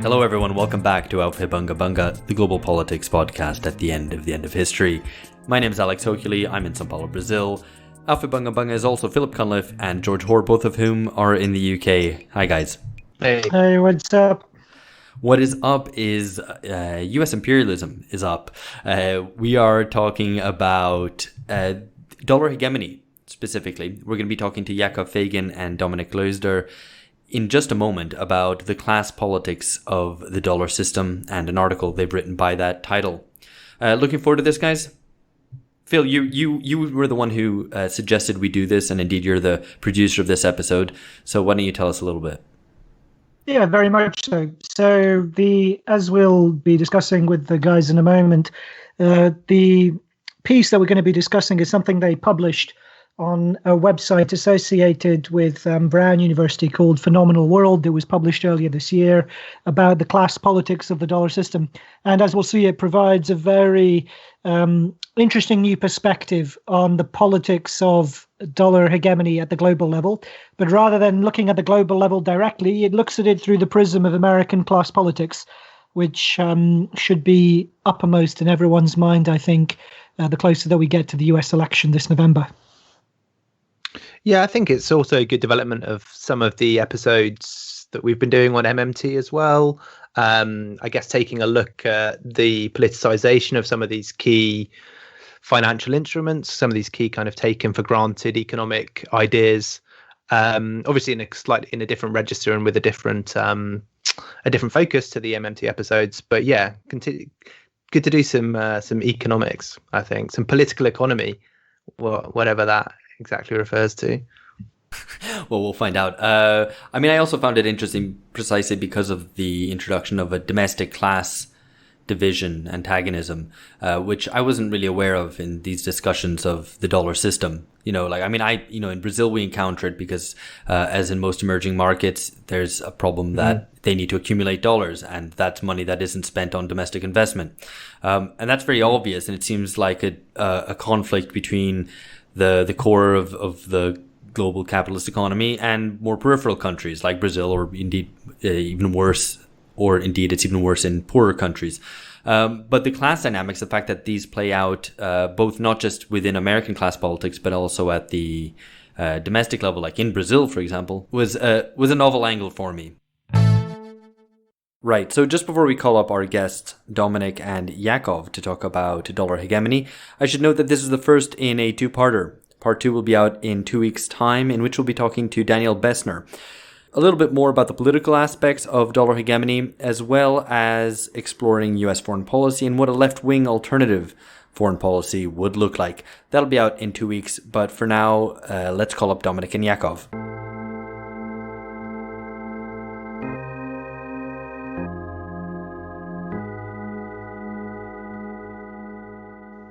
Hello everyone, welcome back to Alpha Bunga Bunga, the global politics podcast at the end of history. My name is Alex Hochuli, I'm in São Paulo, Brazil. Alpha Bunga Bunga is also Philip Cunliffe and George Hoare, both of whom are in the UK. Hi guys. Hey, what's up? What is up is US imperialism is up. We are talking about dollar hegemony specifically. We're going to be talking to Yakov Feygin and Dominik Leusder in just a moment about the class politics of the dollar system and an article they've written by that title. Looking forward to this, guys. Phil, you were the one who suggested we do this, and indeed you're the producer of this episode. So why don't you tell us a little bit? Yeah, very much so. So as we'll be discussing with the guys in a moment, the piece that we're going to be discussing is something they published on a website associated with Brown University called Phenomenal World. It was published earlier this year about the class politics of the dollar system. And as we'll see, it provides a very interesting new perspective on the politics of dollar hegemony at the global level. But rather than looking at the global level directly, it looks at it through the prism of American class politics, which should be uppermost in everyone's mind, I think, the closer that we get to the US election this November. Yeah, I think it's also a good development of some of the episodes that we've been doing on MMT as well. I guess taking a look at the politicization of some of these key financial instruments, some of these key kind of taken for granted economic ideas, obviously in a different register and with a different focus to the MMT episodes. But yeah, good to do some economics, I think, some political economy, whatever that exactly refers to. Well, we'll find out. I also found it interesting precisely because of the introduction of a domestic class division antagonism, which I wasn't really aware of in these discussions of the dollar system. In Brazil we encounter it because, as in most emerging markets, there's a problem that they need to accumulate dollars, and that's money that isn't spent on domestic investment. And that's very obvious, and it seems like a conflict between the core of the global capitalist economy and more peripheral countries like Brazil, or indeed even worse, or indeed it's even worse in poorer countries. But the class dynamics, the fact that these play out both not just within American class politics, but also at the domestic level, like in Brazil, for example, was a novel angle for me. Right, so just before we call up our guests, Dominik and Yakov, to talk about dollar hegemony, I should note that this is the first in a two-parter. Part 2 will be out in 2 weeks' time, in which we'll be talking to Daniel Bessner a little bit more about the political aspects of dollar hegemony, as well as exploring US foreign policy and what a left-wing alternative foreign policy would look like. That'll be out in 2 weeks, but for now, let's call up Dominik and Yakov.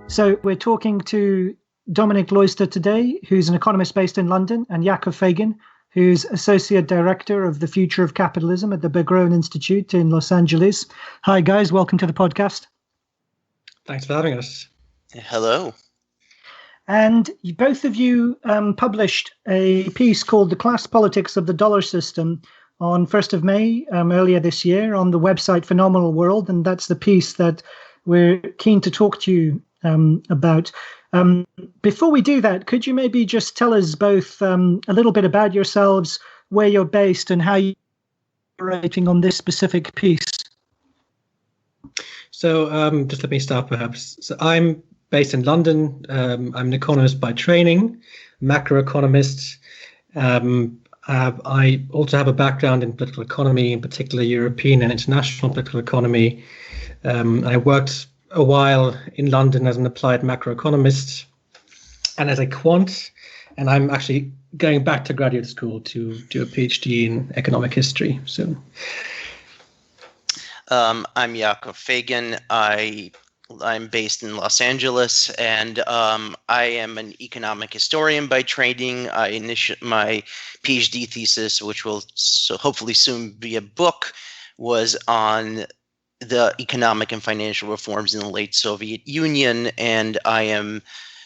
So we're talking to Dominik Leusder today, who's an economist based in London, and Yakov Feygin, who's Associate Director of the Future of Capitalism at the Berggruen Institute in Los Angeles. Hi, guys. Welcome to the podcast. Thanks for having us. Hello. And both of you published a piece called The Class Politics of the Dollar System on 1st of May earlier this year on the website Phenomenal World, and that's the piece that we're keen to talk to you about. Before we do that, could you maybe just tell us both a little bit about yourselves, where you're based, and how you're operating on this specific piece? So just let me start perhaps. So I'm based in London. I'm an economist by training, macroeconomist. I also have a background in political economy, in particular European and international political economy. I worked a while in London as an applied macroeconomist and as a quant, and I'm actually going back to graduate school to do a PhD in economic history soon. I'm Yakov Feygin. I'm based in Los Angeles, and I am an economic historian by training. I initiated my PhD thesis, which will hopefully soon be a book, was on the economic and financial reforms in the late Soviet Union, and I am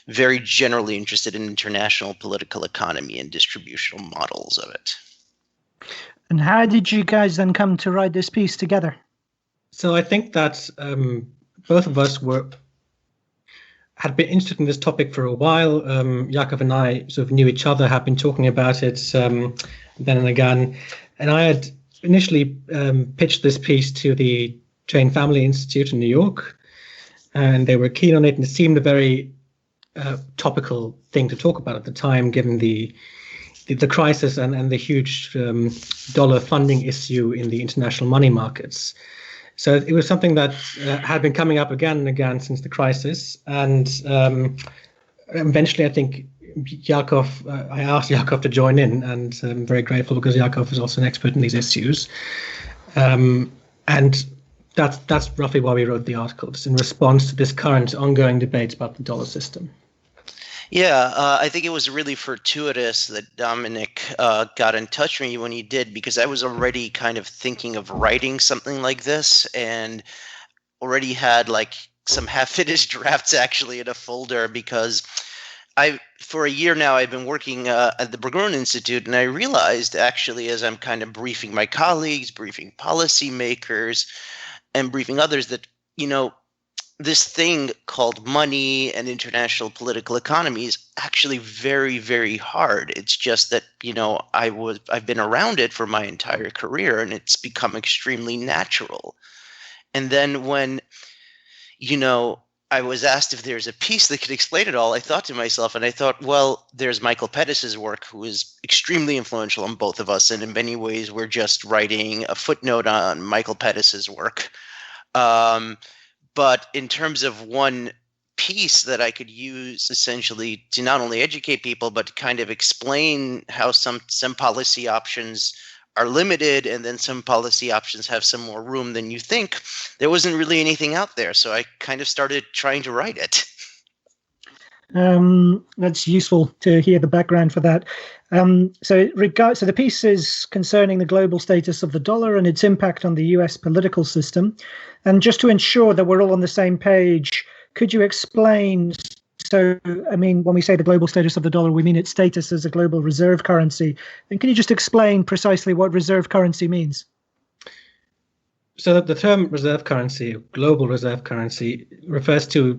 very generally interested in international political economy and distributional models of it. And how did you guys then come to write this piece together? So I think that both of us had been interested in this topic for a while. Yakov and I sort of knew each other, had been talking about it then and again. And I had initially pitched this piece to the Jane Family Institute in New York, and they were keen on it, and it seemed a very topical thing to talk about at the time, given the crisis and the huge dollar funding issue in the international money markets. So it was something that had been coming up again and again since the crisis. And eventually, I think I asked Yakov to join in, and I'm very grateful because Yakov is also an expert in these issues. And that's roughly why we wrote the article, just in response to this current ongoing debate about the dollar system. Yeah, I think it was really fortuitous that Dominik got in touch with me when he did, because I was already kind of thinking of writing something like this, and already had like some half-finished drafts actually in a folder, because for a year now I've been working at the Berggruen Institute, and I realized actually, as I'm kind of briefing my colleagues, briefing policymakers, and briefing others, that this thing called money and international political economy is actually very, very hard. It's just that, I've been around it for my entire career, and it's become extremely natural. And then when, I was asked if there's a piece that could explain it all, I thought to myself, and I thought, well, there's Michael Pettis's work, who is extremely influential on both of us. And in many ways, we're just writing a footnote on Michael Pettis's work. But in terms of one piece that I could use essentially to not only educate people, but to kind of explain how some policy options are limited, and then some policy options have some more room than you think, there wasn't really anything out there. So I kind of started trying to write it. That's useful to hear the background for that. So the piece is concerning the global status of the dollar and its impact on the US political system. And just to ensure that we're all on the same page, could you explain? So, when we say the global status of the dollar, we mean its status as a global reserve currency. And can you just explain precisely what reserve currency means? So the term reserve currency, global reserve currency, refers to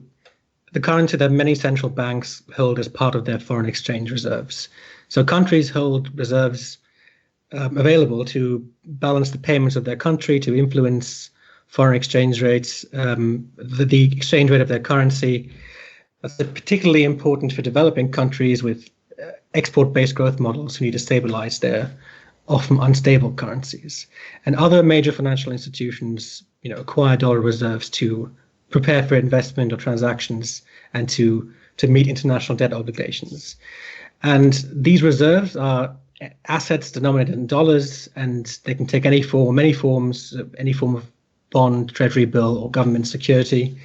the currency that many central banks hold as part of their foreign exchange reserves. So countries hold reserves available to balance the payments of their country, to influence foreign exchange rates, the exchange rate of their currency. That's particularly important for developing countries with export-based growth models who need to stabilize their often unstable currencies. And other major financial institutions, acquire dollar reserves to prepare for investment or transactions and to meet international debt obligations. And these reserves are assets denominated in dollars, and they can take any form, many forms, any form of bond, treasury bill, or government security.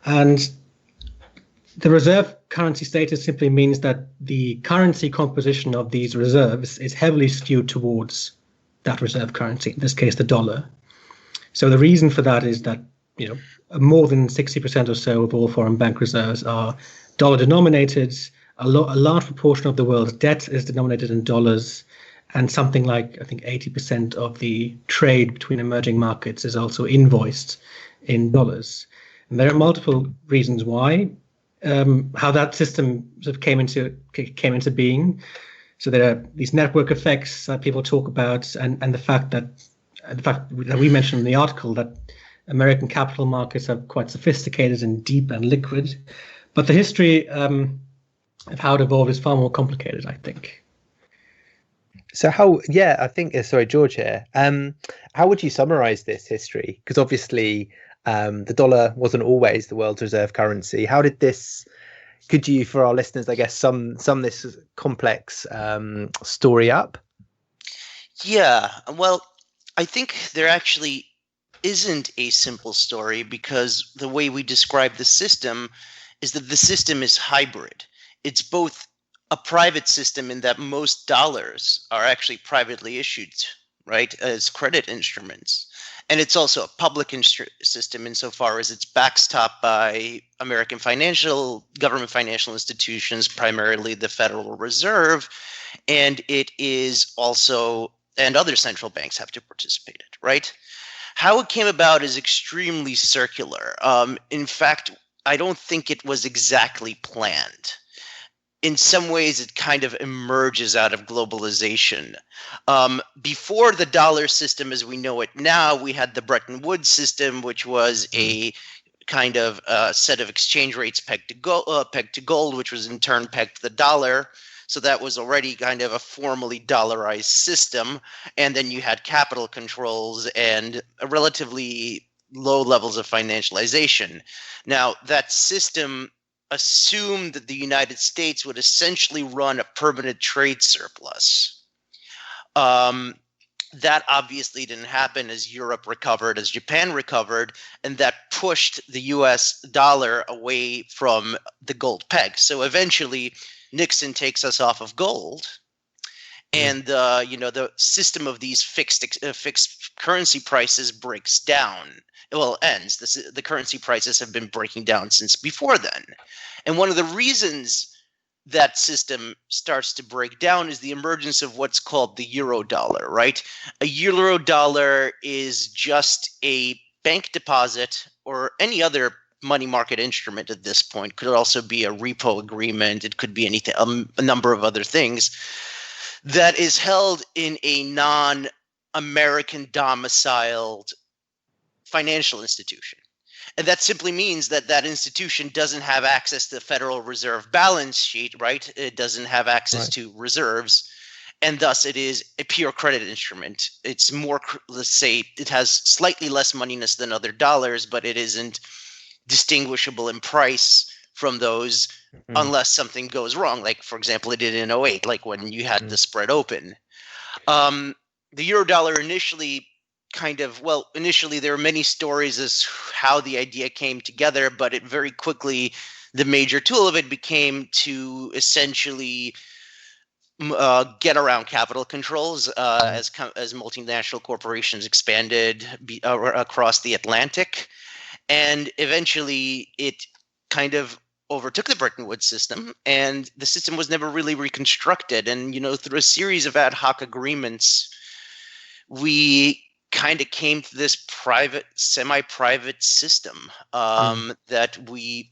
And the reserve currency status simply means that the currency composition of these reserves is heavily skewed towards that reserve currency, in this case, the dollar. So the reason for that is that, more than 60% or so of all foreign bank reserves are dollar denominated. A large proportion of the world's debt is denominated in dollars, and something like, I think, 80% of the trade between emerging markets is also invoiced in dollars. And there are multiple reasons why, how that system sort of came into being. So there are these network effects that people talk about, and the fact that we mentioned in the article that American capital markets are quite sophisticated and deep and liquid. But the history of how it evolved is far more complicated, I think. So I think, sorry, George here. How would you summarize this history? Because obviously the dollar wasn't always the world's reserve currency. How did this, could you, for our listeners, I guess, sum this complex story up? Yeah, well, I think there actually isn't a simple story, because the way we describe the system is that the system is hybrid. It's both a private system in that most dollars are actually privately issued, right, as credit instruments. And it's also a public system insofar as it's backstopped by American government financial institutions, primarily the Federal Reserve. And it is also and other central banks have to participate, right? How it came about is extremely circular. In fact, I don't think it was exactly planned. In some ways, it kind of emerges out of globalization. Before the dollar system as we know it now, we had the Bretton Woods system, which was a kind of set of exchange rates pegged to gold, which was in turn pegged to the dollar. So that was already kind of a formally dollarized system. And then you had capital controls and a relatively low levels of financialization. Now, that system assumed that the United States would essentially run a permanent trade surplus. That obviously didn't happen as Europe recovered, as Japan recovered, and that pushed the US dollar away from the gold peg. So eventually, Nixon takes us off of gold, and the system of these fixed currency prices breaks down. Well, ends. The currency prices have been breaking down since before then. And one of the reasons that system starts to break down is the emergence of what's called the euro dollar, right? A euro dollar is just a bank deposit or any other money market instrument at this point. Could also be a repo agreement. It could be anything, a number of other things that is held in a non-American domiciled financial institution. And that simply means that that institution doesn't have access to the Federal Reserve balance sheet, right? It doesn't have access to reserves, and thus it is a pure credit instrument. It's more, let's say, it has slightly less moneyness than other dollars, but it isn't distinguishable in price from those unless something goes wrong. Like, for example, it did in 2008, like when you had the spread open. The euro dollar initially there were many stories as how the idea came together, but it very quickly, the major tool of it became to essentially get around capital controls as multinational corporations expanded across the Atlantic. And eventually it kind of overtook the Bretton Woods system, and the system was never really reconstructed. And, through a series of ad hoc agreements, we kind of came to this semi-private system that we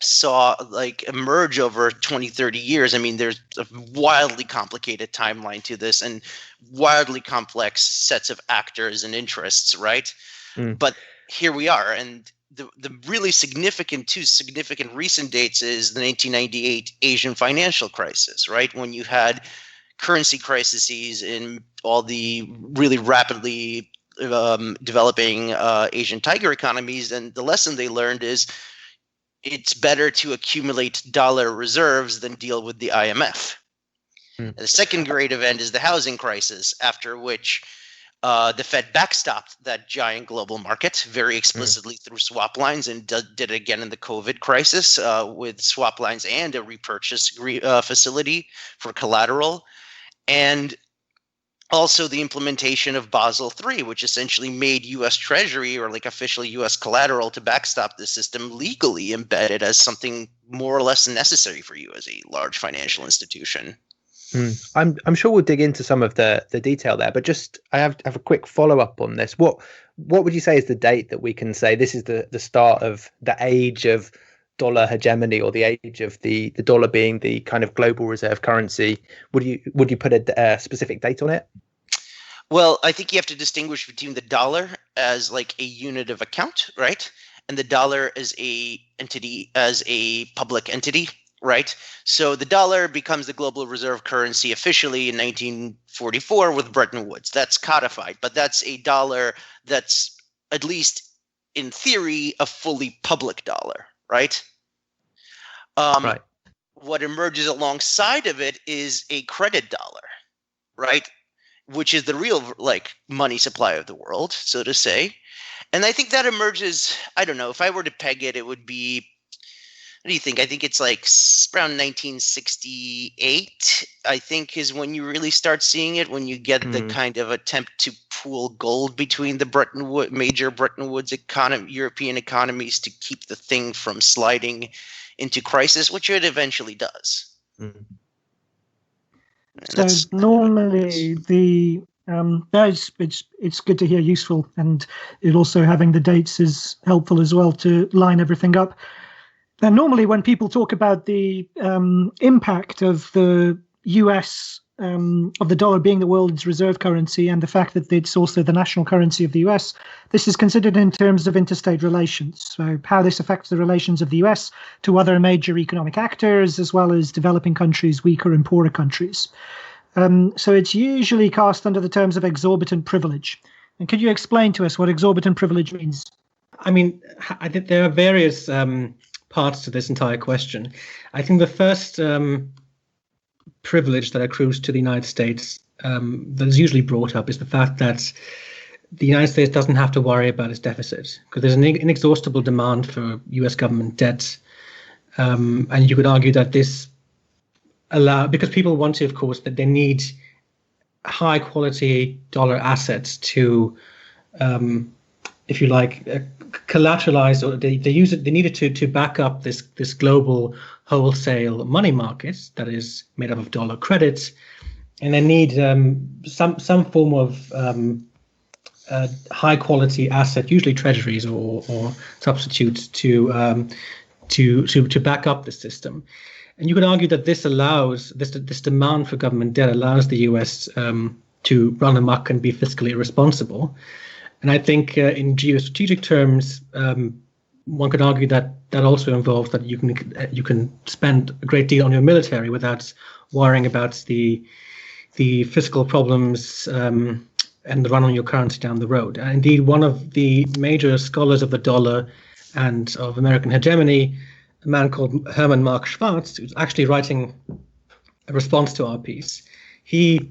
saw emerge over 20, 30 years. I mean, there's a wildly complicated timeline to this and wildly complex sets of actors and interests, right? But here we are. And the really two significant recent dates is the 1998 Asian financial crisis, right? When you had currency crises in all the really rapidly developing Asian tiger economies. And the lesson they learned is it's better to accumulate dollar reserves than deal with the IMF. And the second great event is the housing crisis, after which the Fed backstopped that giant global market very explicitly through swap lines, and did it again in the COVID crisis with swap lines and a repurchase facility for collateral. And also the implementation of Basel III, which essentially made U.S. Treasury, or officially U.S. collateral to backstop the system, legally embedded as something more or less necessary for you as a large financial institution. I'm sure we'll dig into some of the detail there, but just I have a quick follow up on this. What would you say is the date that we can say this is the start of the age of dollar hegemony, or the age of the dollar being the kind of global reserve currency? Would you put a specific date on it? Well, I think you have to distinguish between the dollar as a unit of account, right, and the dollar as a public entity. Right. So the dollar becomes the global reserve currency officially in 1944 with Bretton Woods. That's codified, but that's a dollar that's, at least in theory, a fully public dollar. Right. Right. What emerges alongside of it is a credit dollar. Right. Which is the real money supply of the world, so to say. And I think that emerges, I don't know, if I were to peg it, it would be, what do you think? I think it's around 1968, I think, is when you really start seeing it, when you get the kind of attempt to pool gold between the major Bretton Woods European economies to keep the thing from sliding into crisis, which it eventually does. So normally the It's good to hear, useful, and it also having the dates is helpful as well to line everything up. And normally when people talk about the impact of the US, of the dollar being the world's reserve currency and the fact that it's also the national currency of the US, this is considered in terms of interstate relations. So how this affects the relations of the US to other major economic actors, as well as developing countries, weaker and poorer countries. So it's usually cast under the terms of exorbitant privilege. And could you explain to us what exorbitant privilege means? I mean, I think there are various parts to this entire question. I think the first privilege that accrues to the United States that is usually brought up is the fact that the United States doesn't have to worry about its deficit, because there's an inexhaustible demand for US government debt. And you could argue that this because people want to, of course, that they need high quality dollar assets to, if you like, collateralize, or they use it. They need it to back up this global wholesale money market that is made up of dollar credits, and they need some form of high quality asset, usually treasuries or substitutes, to back up the system. And you could argue that this allows this demand for government debt allows the US to run amok and be fiscally irresponsible. And I think in geostrategic terms, one could argue that that also involves that you can spend a great deal on your military without worrying about the fiscal problems and the run on your currency down the road. And indeed, one of the major scholars of the dollar and of American hegemony, a man called Herman Schwartz, who's actually writing a response to our piece, he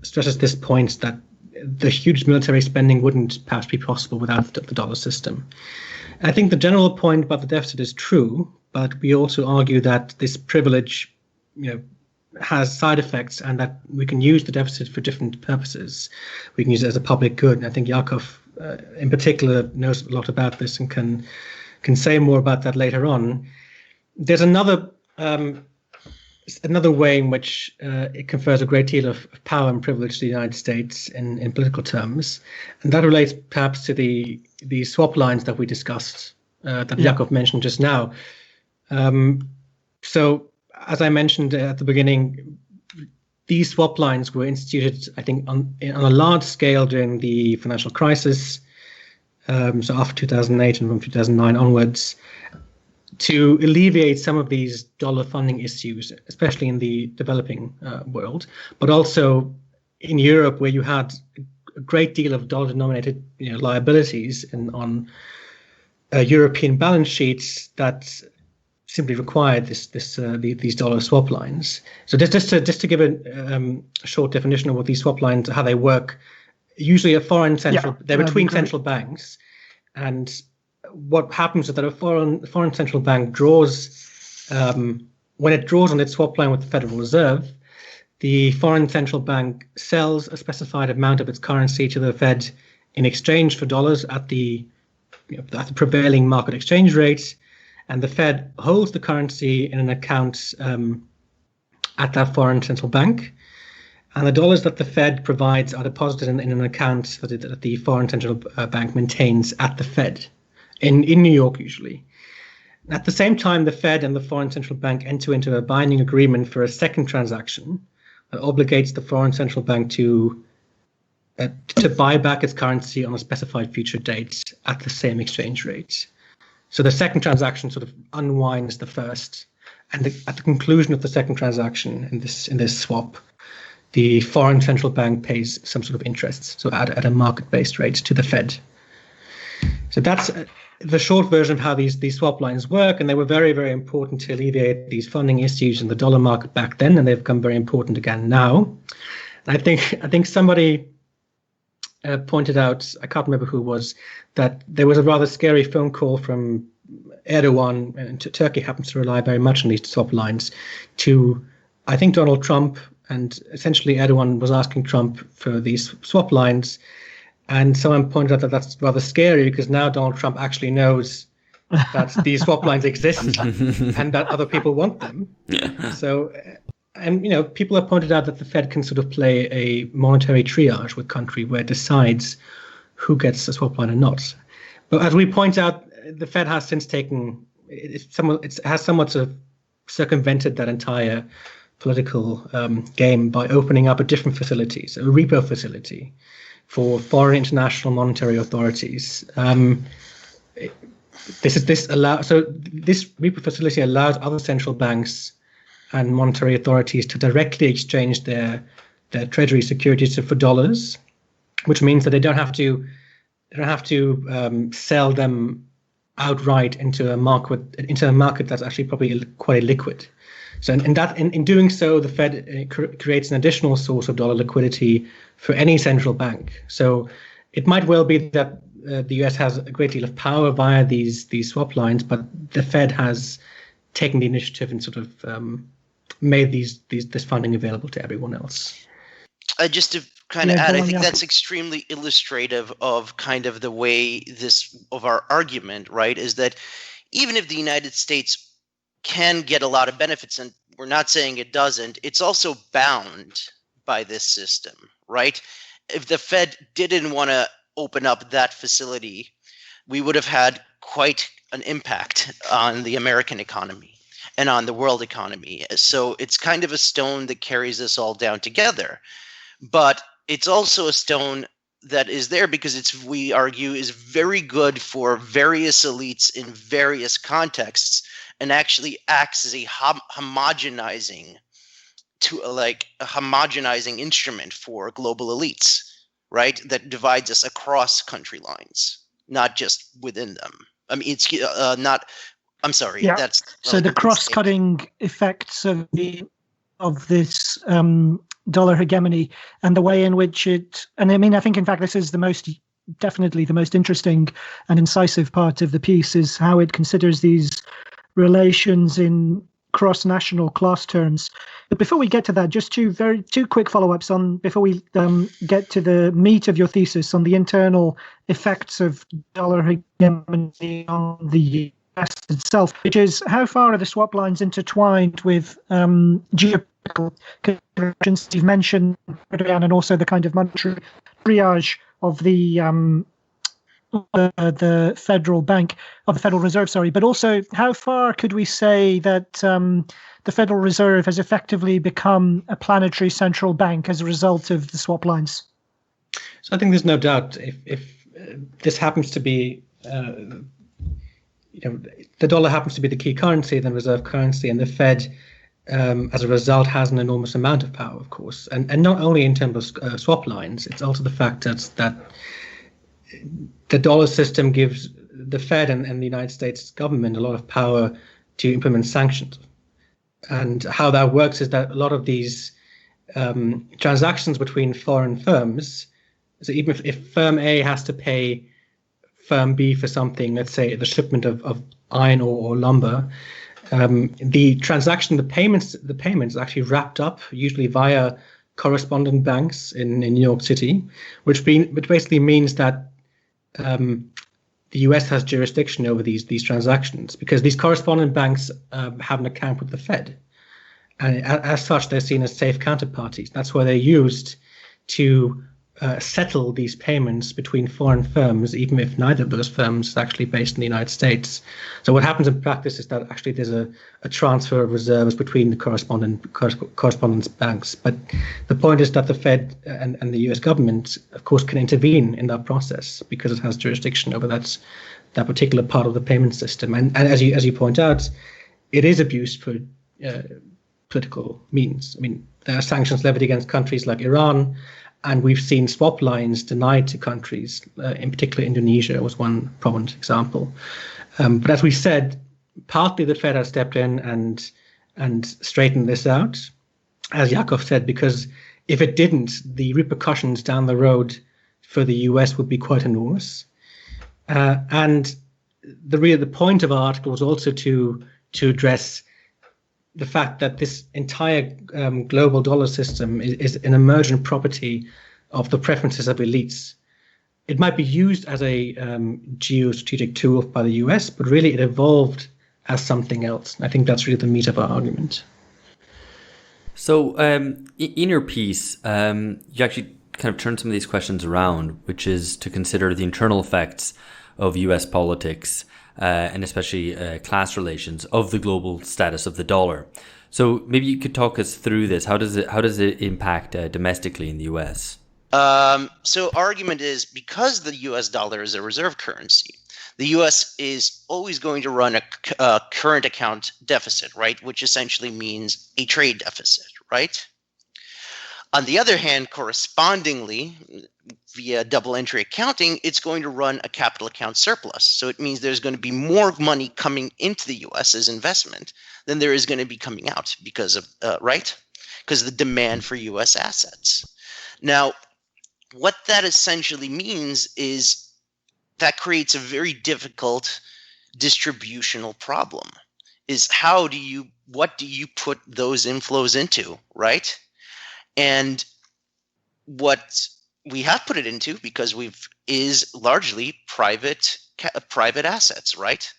stresses this point that the huge military spending wouldn't perhaps be possible without the dollar system. I think the general point about the deficit is true, but we also argue that this privilege, has side effects, and that we can use the deficit for different purposes. We can use it as a public good, and I think Yakov, in particular, knows a lot about this and can say more about that later on. There's another way in which it confers a great deal of power and privilege to the United States in political terms, and that relates perhaps to the swap lines that we discussed, that Yakov mentioned just now. So, as I mentioned at the beginning, these swap lines were instituted, I think, on a large scale during the financial crisis, so after 2008 and from 2009 onwards, to alleviate some of these dollar funding issues, especially in the developing world, but also in Europe, where you had a great deal of dollar-denominated liabilities on European balance sheets that simply required these dollar swap lines. So just to give a short definition of what these swap lines, how they work, usually a foreign central, they're between central banks, and what happens is that a foreign central bank draws, when it draws on its swap line with the Federal Reserve, the foreign central bank sells a specified amount of its currency to the Fed in exchange for dollars at the prevailing market exchange rate, and the Fed holds the currency in an account at that foreign central bank, and the dollars that the Fed provides are deposited in an account that the foreign central bank maintains at the Fed. In New York, usually. At the same time, the Fed and the foreign central bank enter into a binding agreement for a second transaction that obligates the foreign central bank to buy back its currency on a specified future date at the same exchange rate. So the second transaction sort of unwinds the first, and at the conclusion of the second transaction in this swap, the foreign central bank pays some sort of interest, so at a market-based rate to the Fed. So that's the short version of how these swap lines work, and they were very, very important to alleviate these funding issues in the dollar market back then, and they've become very important again now. And I think somebody pointed out, I can't remember who it was, that there was a rather scary phone call from Erdogan, and Turkey happens to rely very much on these swap lines, to, I think, Donald Trump, and essentially Erdogan was asking Trump for these swap lines. And someone pointed out that that's rather scary, because now Donald Trump actually knows that these swap lines exist and that other people want them. So And people have pointed out that the Fed can sort of play a monetary triage with country where it decides who gets a swap line or not. But as we point out, the Fed has since taken it has somewhat sort of circumvented that entire political game by opening up a different facility, so a repo facility for foreign international monetary authorities. This repo facility allows other central banks and monetary authorities to directly exchange their treasury securities for dollars, which means that they don't have to sell them outright into a market that's actually probably quite illiquid. So in doing so, the Fed creates an additional source of dollar liquidity for any central bank. So it might well be that the US has a great deal of power via these swap lines, but the Fed has taken the initiative and sort of made this funding available to everyone else. Just to kind of add, I think that's extremely illustrative of kind of the way of our argument, right? Is that even if the United States can get a lot of benefits, and we're not saying it doesn't, it's also bound by this system, right? If the Fed didn't want to open up that facility, we would have had quite an impact on the American economy and on the world economy. So it's kind of a stone that carries us all down together. But it's also a stone that is there because we argue, is very good for various elites in various contexts and actually acts as a homogenizing instrument for global elites, right? That divides us across country lines, not just within them. I mean, it's not. I'm sorry. Yeah. That's so the cross-cutting effects of this dollar hegemony and the way in which it. And I mean, I think in fact this is definitely the most interesting and incisive part of the piece, is how it considers these relations in cross-national class terms. But before we get to that, just two quick follow-ups before we get to the meat of your thesis on the internal effects of dollar hegemony on the US itself, which is how far are the swap lines intertwined with geopolitical considerations you've mentioned, and also the kind of monetary triage of the Federal Reserve, but also how far could we say that the Federal Reserve has effectively become a planetary central bank as a result of the swap lines? So I think there's no doubt if this happens to be, the dollar happens to be the key currency, the reserve currency, and the Fed, as a result, has an enormous amount of power, of course, and not only in terms of swap lines. It's also the fact that the dollar system gives the Fed and the United States government a lot of power to implement sanctions. And how that works is that a lot of these transactions between foreign firms, so even if firm A has to pay firm B for something, let's say the shipment of iron or lumber, the payments is actually wrapped up, usually via correspondent banks in New York City, which basically means that the US has jurisdiction over these transactions because these correspondent banks have an account with the Fed. And as such, they're seen as safe counterparties. That's why they're used to settle these payments between foreign firms, even if neither of those firms is actually based in the United States. So what happens in practice is that actually there's a transfer of reserves between the correspondent banks. But the point is that the Fed and the US government, of course, can intervene in that process because it has jurisdiction over that particular part of the payment system. And as you point out, it is abused for political means. I mean, there are sanctions levied against countries like Iran, and we've seen swap lines denied to countries, in particular Indonesia was one prominent example. But as we said, partly the Fed has stepped in and straightened this out, as Yakov said, because if it didn't, the repercussions down the road for the US would be quite enormous. And the point of our article was also to address the fact that this entire global dollar system is an emergent property of the preferences of elites. It might be used as a geostrategic tool by the US, but really it evolved as something else. I think that's really the meat of our argument. So in your piece, you actually kind of turn some of these questions around, which is to consider the internal effects of US politics and especially class relations of the global status of the dollar. So maybe you could talk us through this. How does it impact domestically in the US? So argument is because the US dollar is a reserve currency, the US is always going to run a current account deficit, right? Which essentially means a trade deficit, right? On the other hand, correspondingly, via double entry accounting, it's going to run a capital account surplus. So it means there's going to be more money coming into the US as investment than there is going to be coming out because of, right? Because of the demand for US assets. Now, what that essentially means is that creates a very difficult distributional problem. Is what do you put those inflows into, right? And what we have put it into, because is largely private assets, right?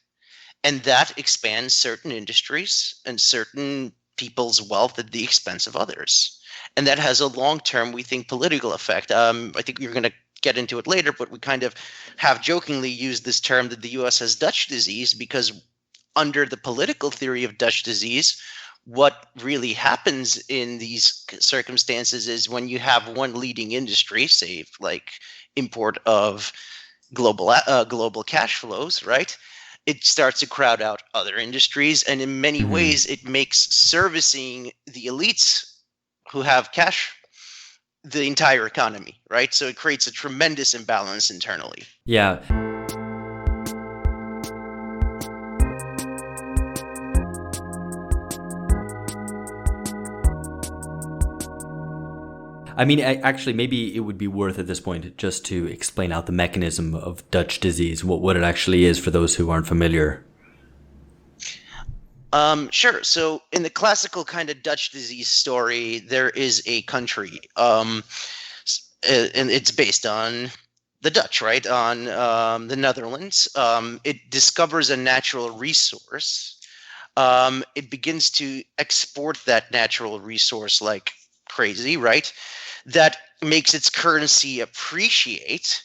And that expands certain industries and certain people's wealth at the expense of others. And that has a long-term, we think, political effect. I think you're going to get into it later, but we kind of have jokingly used this term that the US has Dutch disease, because under the political theory of Dutch disease, what really happens in these circumstances is when you have one leading industry, say like import of global cash flows, right? It starts to crowd out other industries, and in many ways, it makes servicing the elites who have cash the entire economy, right? So it creates a tremendous imbalance internally. Yeah. I mean, actually, maybe it would be worth at this point just to explain out the mechanism of Dutch disease, what it actually is for those who aren't familiar. Sure. So in the classical kind of Dutch disease story, there is a country, and it's based on the Dutch, right? On the Netherlands. It discovers a natural resource. It begins to export that natural resource like crazy, right? That makes its currency appreciate.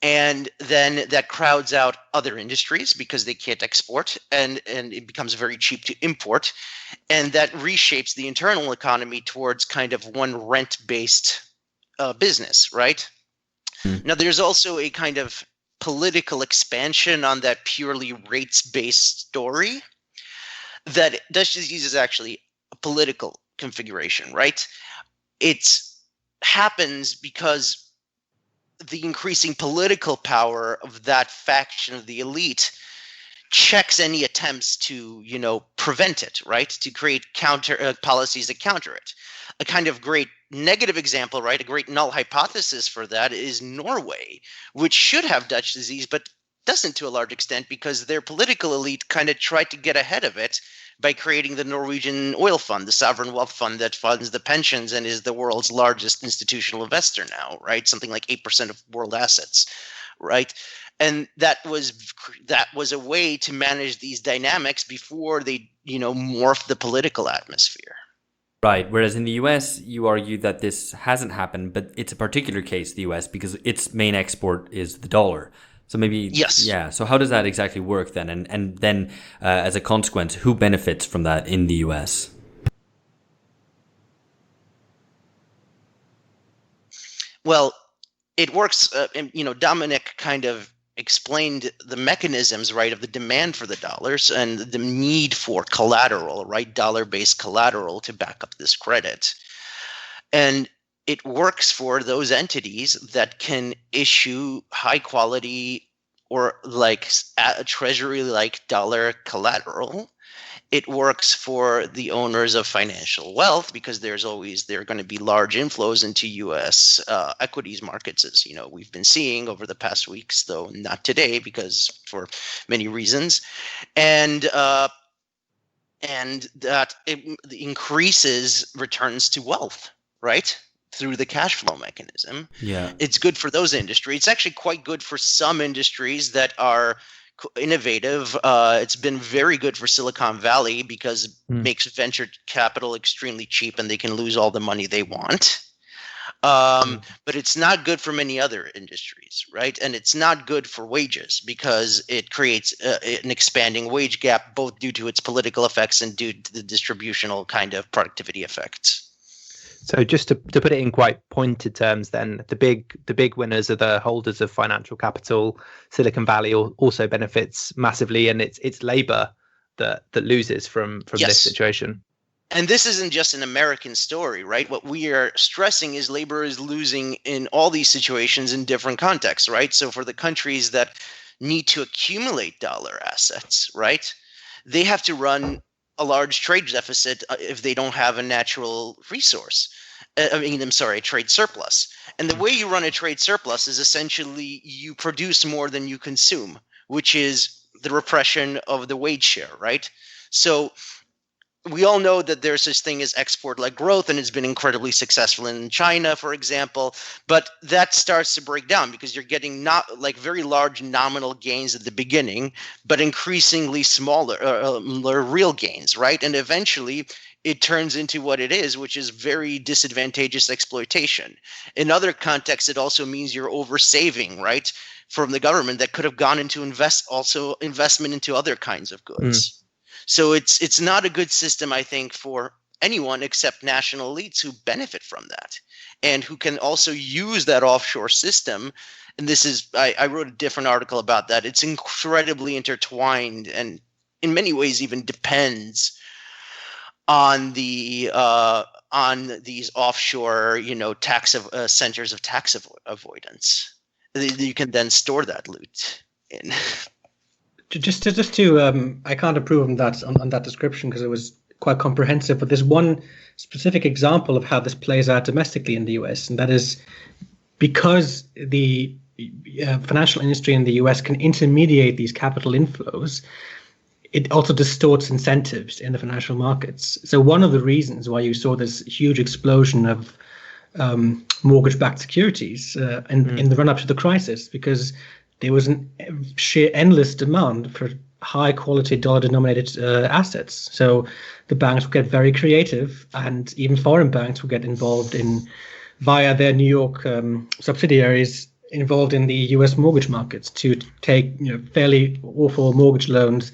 And then that crowds out other industries because they can't export, and it becomes very cheap to import. And that reshapes the internal economy towards kind of one rent-based business, right? Now, there's also a kind of political expansion on that purely rates-based story, that Dutch disease is actually a political configuration, right? It happens because the increasing political power of that faction of the elite checks any attempts to, prevent it, right? To create counter policies that counter it. A kind of great negative example, right? A great null hypothesis for that is Norway, which should have Dutch disease, but doesn't to a large extent because their political elite kind of tried to get ahead of it by creating the Norwegian oil fund, the sovereign wealth fund that funds the pensions and is the world's largest institutional investor now, right? Something like 8% of world assets, right? And that was a way to manage these dynamics before they, morphed the political atmosphere. Right. Whereas in the US, you argue that this hasn't happened, but it's a particular case, the US, because its main export is the dollar. So maybe, yes. Yeah. So how does that exactly work then? And then as a consequence, who benefits from that in the US? Well, it works, Dominik kind of explained the mechanisms, right, of the demand for the dollars and the need for collateral, right, dollar-based collateral to back up this credit. And it works for those entities that can issue high quality or like a treasury like dollar collateral. It works for the owners of financial wealth because there are going to be large inflows into U.S. Equities markets, as we've been seeing over the past weeks, though not today because for many reasons, and that it increases returns to wealth, right? Through the cash flow mechanism. Yeah. It's good for those industries. It's actually quite good for some industries that are innovative. It's been very good for Silicon Valley because it makes venture capital extremely cheap and they can lose all the money they want. But it's not good for many other industries, right? And it's not good for wages because it creates an expanding wage gap, both due to its political effects and due to the distributional kind of productivity effects. So just to put it in quite pointed terms, then the big winners are the holders of financial capital. Silicon Valley also benefits massively, and it's labor that loses from this situation. And this isn't just an American story, right? What we are stressing is labor is losing in all these situations in different contexts, right? So for the countries that need to accumulate dollar assets, right, they have to run a large trade deficit if they don't have a natural resource. A trade surplus. And the way you run a trade surplus is essentially you produce more than you consume, which is the repression of the wage share, right? So we all know that there's this thing as export-led growth, and it's been incredibly successful in China, for example. But that starts to break down because you're getting not like very large nominal gains at the beginning, but increasingly smaller real gains, right? And eventually it turns into what it is, which is very disadvantageous exploitation. In other contexts, it also means you're over-saving, right, from the government that could have gone into investment into other kinds of goods. So it's not a good system, I think, for anyone except national elites who benefit from that and who can also use that offshore system. And this is, I wrote a different article about that. It's incredibly intertwined and in many ways even depends on these offshore, tax centers of tax avoidance. You can then store that loot in. Just to I can't approve on that description because it was quite comprehensive, but there's one specific example of how this plays out domestically in the US, and that is because the financial industry in the US can intermediate these capital inflows, it also distorts incentives in the financial markets. So one of the reasons why you saw this huge explosion of mortgage-backed securities in the run-up to the crisis, because there was an sheer endless demand for high-quality dollar-denominated assets. So the banks would get very creative, and even foreign banks would get involved via their New York subsidiaries, involved in the U.S. mortgage markets to take fairly awful mortgage loans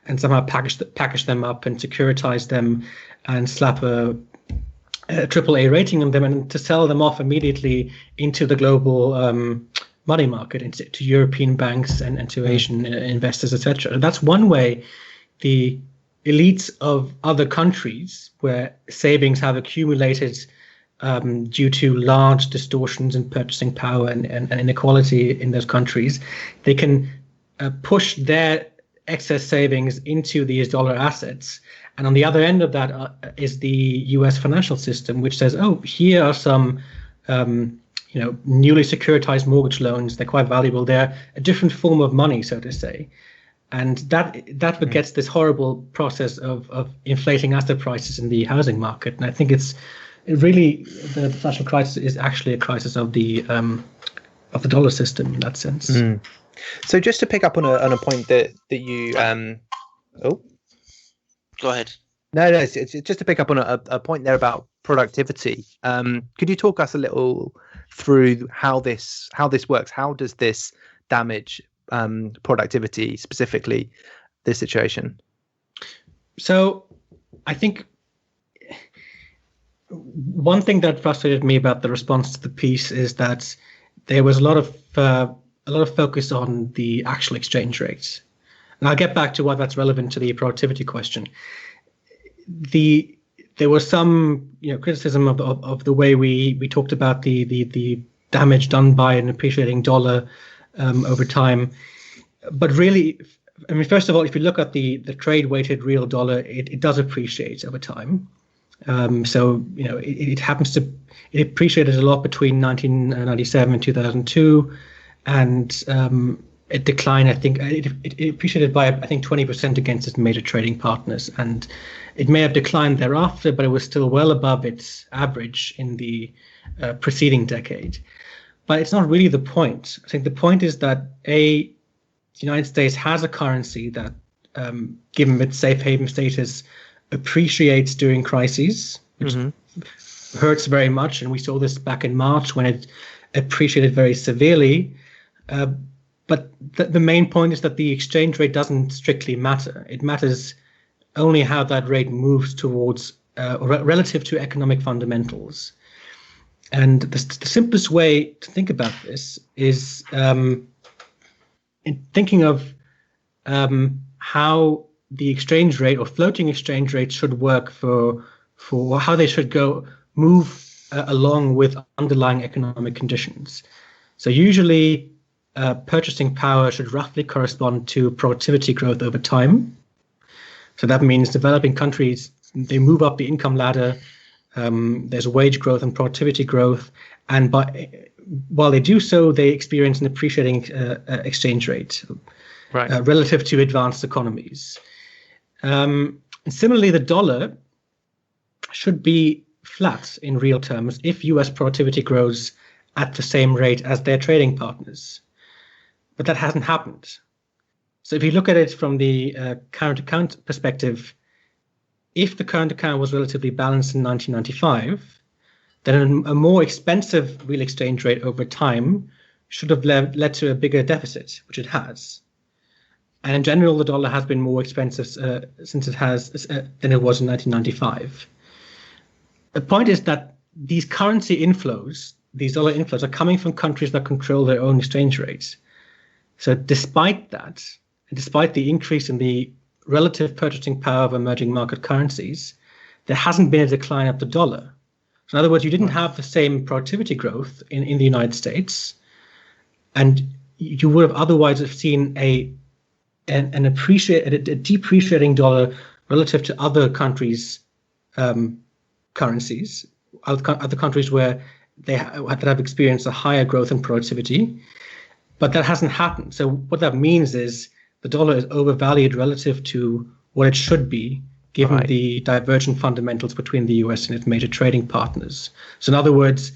and somehow package them up and securitize them and slap a AAA rating on them and to sell them off immediately into the global money market, to European banks and to Asian investors, etc. That's one way the elites of other countries where savings have accumulated due to large distortions in purchasing power and inequality in those countries, they can push their excess savings into these dollar assets. And on the other end of that is the US financial system, which says, oh, here are some newly securitized mortgage loans. They're quite valuable. They're a different form of money, so to say. And that begets this horrible process of inflating asset prices in the housing market. And I think the financial crisis is actually a crisis of the dollar system in that sense. So just to pick up on a point that you go ahead. No, it's just to pick up on a point there about productivity. Could you talk us a little through how this works? How does this damage productivity, specifically this situation? So I think one thing that frustrated me about the response to the piece is that there was a lot of focus on the actual exchange rates. And I'll get back to why that's relevant to the productivity question. There was some criticism of the way we talked about the damage done by an appreciating dollar over time. But really, I mean, first of all, if you look at the trade-weighted real dollar, it does appreciate over time. It appreciated a lot between 1997 and 2002, and it declined. I think it appreciated by 20% against its major trading partners, and it may have declined thereafter, but it was still well above its average in the preceding decade. But it's not really the point. I think the point is that the United States has a currency that, given its safe haven status, appreciates during crises, which hurts very much. And we saw this back in March when it appreciated very severely. But the main point is that the exchange rate doesn't strictly matter. It matters only how that rate moves towards relative to economic fundamentals. And the simplest way to think about this is in thinking of how the exchange rate or floating exchange rate should work for how they should move along with underlying economic conditions. So usually purchasing power should roughly correspond to productivity growth over time. So that means developing countries, they move up the income ladder. There's wage growth and productivity growth, and while they do so, they experience an appreciating exchange rate relative to advanced economies. And similarly, the dollar should be flat in real terms if US productivity grows at the same rate as their trading partners. But that hasn't happened. So if you look at it from the current account perspective, if the current account was relatively balanced in 1995, then a more expensive real exchange rate over time should have led to a bigger deficit, which it has. And in general, the dollar has been more expensive since it has than it was in 1995. The point is that these currency inflows, these dollar inflows, are coming from countries that control their own exchange rates. So despite that, despite the increase in the relative purchasing power of emerging market currencies, there hasn't been a decline of the dollar. So in other words, you didn't have the same productivity growth in the United States, and you would have otherwise have seen a depreciating dollar relative to other countries' currencies, other countries where that have experienced a higher growth in productivity. But that hasn't happened. So what that means is the dollar is overvalued relative to what it should be, given the divergent fundamentals between the US and its major trading partners. So in other words,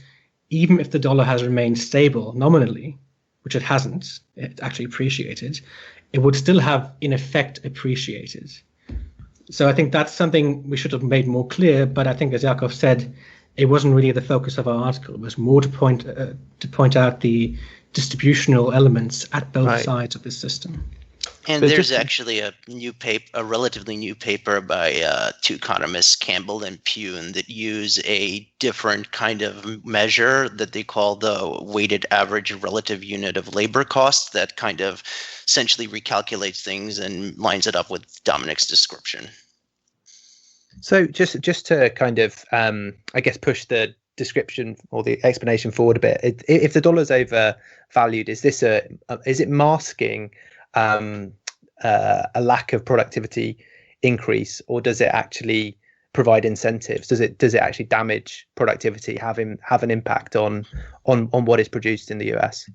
even if the dollar has remained stable nominally, which it hasn't, it's actually appreciated, it would still have in effect appreciated. So I think that's something we should have made more clear. But I think, as Yakov said, it wasn't really the focus of our article. It was more to point out the distributional elements at both sides of this system. And there's actually a relatively new paper by two economists, Campbell and Pune, that use a different kind of measure that they call the weighted average relative unit of labor costs, that kind of essentially recalculates things and lines it up with Dominik's description. So just to kind of, I guess, push the description or the explanation forward a bit, if the dollar's overvalued, is it masking a lack of productivity increase, or does it actually provide incentives? Does it actually damage productivity, have an impact on what is produced in the US?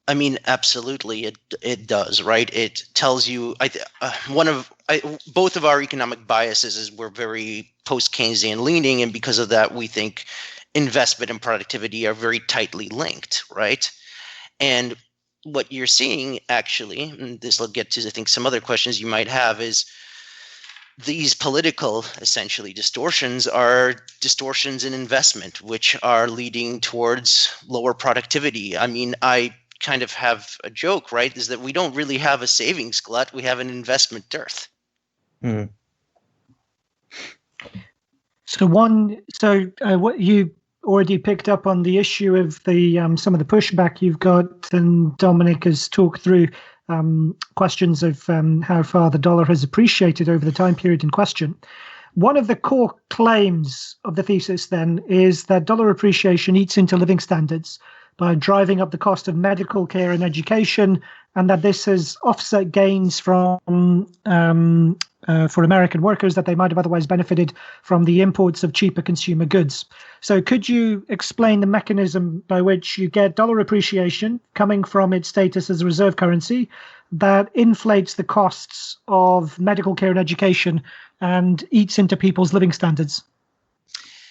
I mean, absolutely, it does, right? It tells you both of our economic biases is we're very post-Keynesian leaning, and because of that, we think investment and productivity are very tightly linked, right? And what you're seeing, actually, and this will get to, I think, some other questions you might have, is these political, essentially, distortions are distortions in investment, which are leading towards lower productivity. I mean, I kind of have a joke, right, is that we don't really have a savings glut, we have an investment dearth. So what you already picked up on the issue of the some of the pushback you've got, and Dominik has talked through questions of how far the dollar has appreciated over the time period in question. One of the core claims of the thesis then is that dollar appreciation eats into living standards by driving up the cost of medical care and education, and that this has offset gains from for American workers that they might have otherwise benefited from the imports of cheaper consumer goods. So could you explain the mechanism by which you get dollar appreciation coming from its status as a reserve currency that inflates the costs of medical care and education and eats into people's living standards?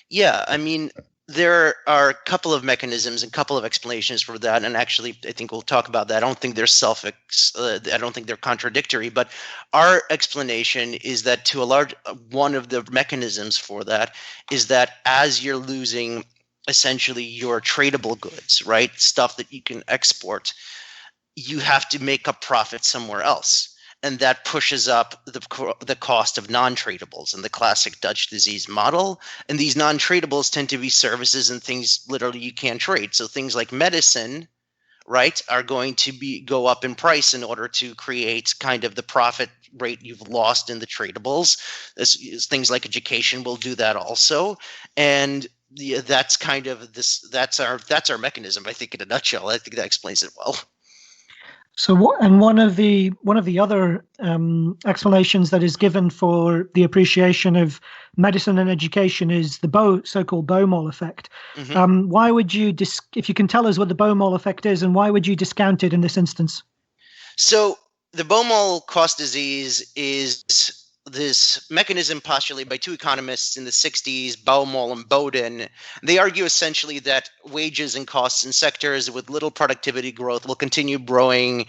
Yeah, I mean, there are a couple of mechanisms and a couple of explanations for that, and actually, I think we'll talk about that. I don't think they're I don't think they're contradictory, but our explanation is that one of the mechanisms for that is that as you're losing essentially your tradable goods, right, stuff that you can export, you have to make up profit somewhere else. And that pushes up the cost of non-tradables in the classic Dutch disease model. And these non-tradables tend to be services and things literally you can't trade. So things like medicine, right, are going to go up in price in order to create kind of the profit rate you've lost in the tradables. Things like education will do that also. And that's kind of that's our mechanism, I think, in a nutshell. I think that explains it well. So one of the other explanations that is given for the appreciation of medicine and education is the so-called Beaumont Effect. Mm-hmm. Why would you, if you can tell us what the Beaumont Effect is, and why would you discount it in this instance? So the Beaumont cost disease is this mechanism postulated by two economists in the 60s, Beaumont and Bowden. They argue essentially that wages and costs in sectors with little productivity growth will continue growing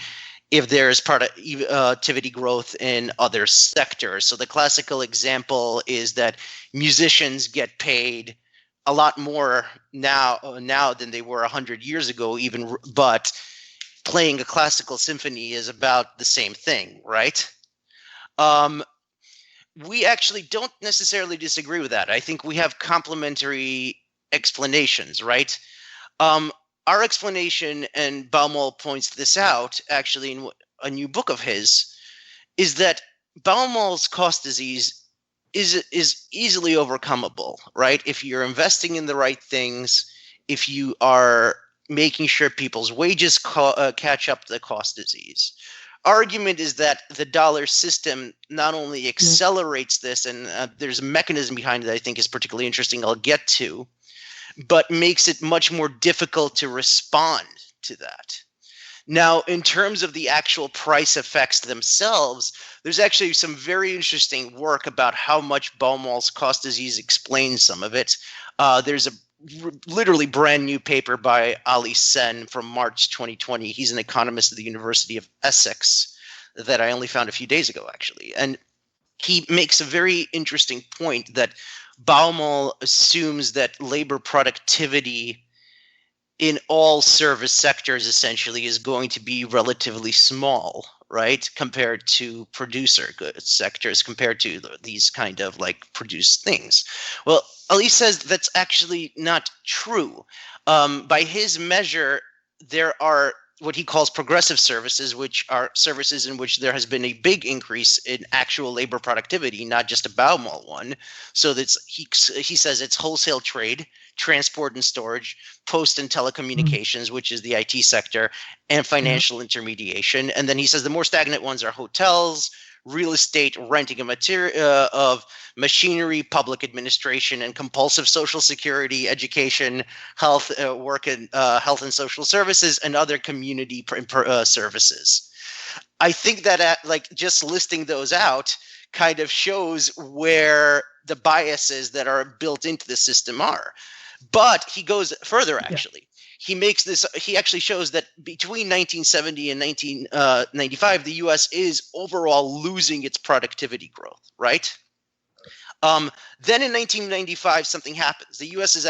if there's productivity growth in other sectors. So the classical example is that musicians get paid a lot more now than they were 100 years ago, but playing a classical symphony is about the same thing, right? We actually don't necessarily disagree with that. I think we have complementary explanations, right? Our explanation, and Beaumont points this out actually in a new book of his, is that Beaumont's cost disease is easily overcomable, right? If you're investing in the right things, if you are making sure people's wages catch up to the cost disease. Argument is that the dollar system not only accelerates this, and there's a mechanism behind it that I think is particularly interesting, I'll get to, but makes it much more difficult to respond to that. Now, in terms of the actual price effects themselves, there's actually some very interesting work about how much Beaumont's cost disease explains some of it. There's a literally brand new paper by Ali Sen from March 2020. He's an economist at the University of Essex that I only found a few days ago, actually. And he makes a very interesting point that Beaumont assumes that labor productivity in all service sectors essentially is going to be relatively small, right, compared to producer goods sectors, compared to these kind of like produced things. Well, Ali says that's actually not true. By his measure, there are what he calls progressive services, which are services in which there has been a big increase in actual labor productivity, not just a Beaumont one. So that's he says it's wholesale trade, transport and storage, post and telecommunications, which is the IT sector, and financial intermediation. And then he says the more stagnant ones are hotels, real estate, renting of machinery, public administration, and compulsive social security, education, health, work and health and social services, and other community services. I think that just listing those out kind of shows where the biases that are built into the system are. But he goes further, actually. Yeah. He actually shows that between 1970 and 1995, the U.S. is overall losing its productivity growth, right? Then in 1995, something happens. The U.S.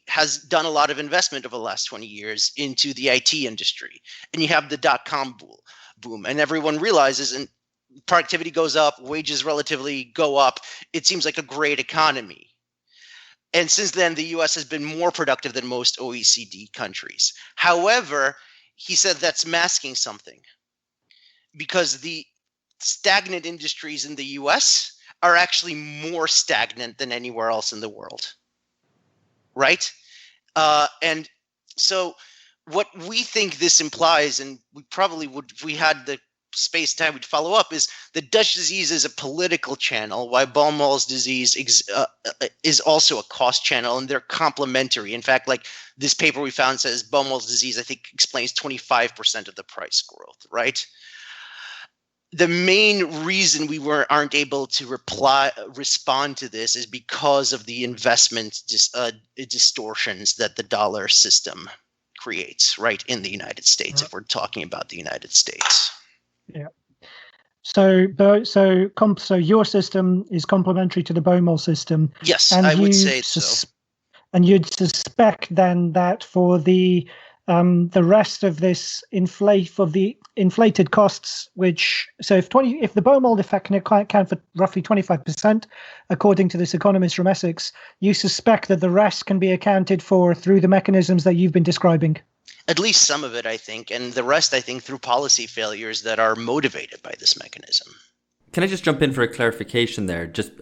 has done a lot of investment over the last 20 years into the IT industry. And you have the dot-com boom. And everyone realizes, and productivity goes up, wages relatively go up. It seems like a great economy. And since then, the U.S. has been more productive than most OECD countries. However, he said that's masking something, because the stagnant industries in the U.S. are actually more stagnant than anywhere else in the world, right? And so what we think this implies, and we probably would, if we had the space time would follow up, is the Dutch disease is a political channel, while Beaumont's disease is also a cost channel, and they're complementary. In fact, like this paper we found says Beaumont's disease, I think, explains 25% of the price growth, right? the main reason we aren't able to respond to this is because of the investment distortions that the dollar system creates, right, in the United States, if we're talking about the United States. Yeah. So your system is complementary to the Beaumont system. Yes, and I would say so. And you'd suspect then that for the rest of this inflated costs, if the Beaumont effect can account for roughly 25%, according to this economist from Essex, you suspect that the rest can be accounted for through the mechanisms that you've been describing. At least some of it, I think, and the rest, I think, through policy failures that are motivated by this mechanism. Can I just jump in for a clarification there? Just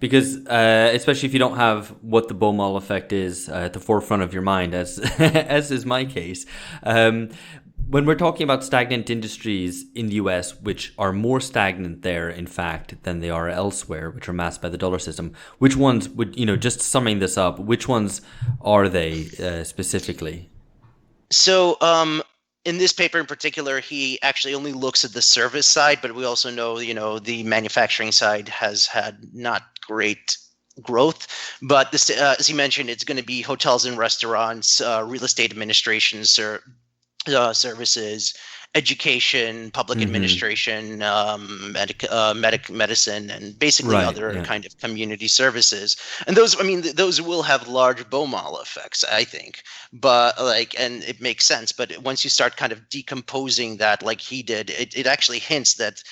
because, especially if you don't have what the Beaumont effect is at the forefront of your mind, as as is my case, when we're talking about stagnant industries in the US, which are more stagnant there, in fact, than they are elsewhere, which are masked by the dollar system, which ones would, just summing this up, which ones are they specifically? So, in this paper in particular, he actually only looks at the service side, but we also know, the manufacturing side has had not great growth. But this, as he mentioned, it's going to be hotels and restaurants, real estate administration services, education, public administration, medicine, and basically other kind of community services. And those will have large Beaumont effects, I think. But and it makes sense. But once you start kind of decomposing that, like he did, it actually hints that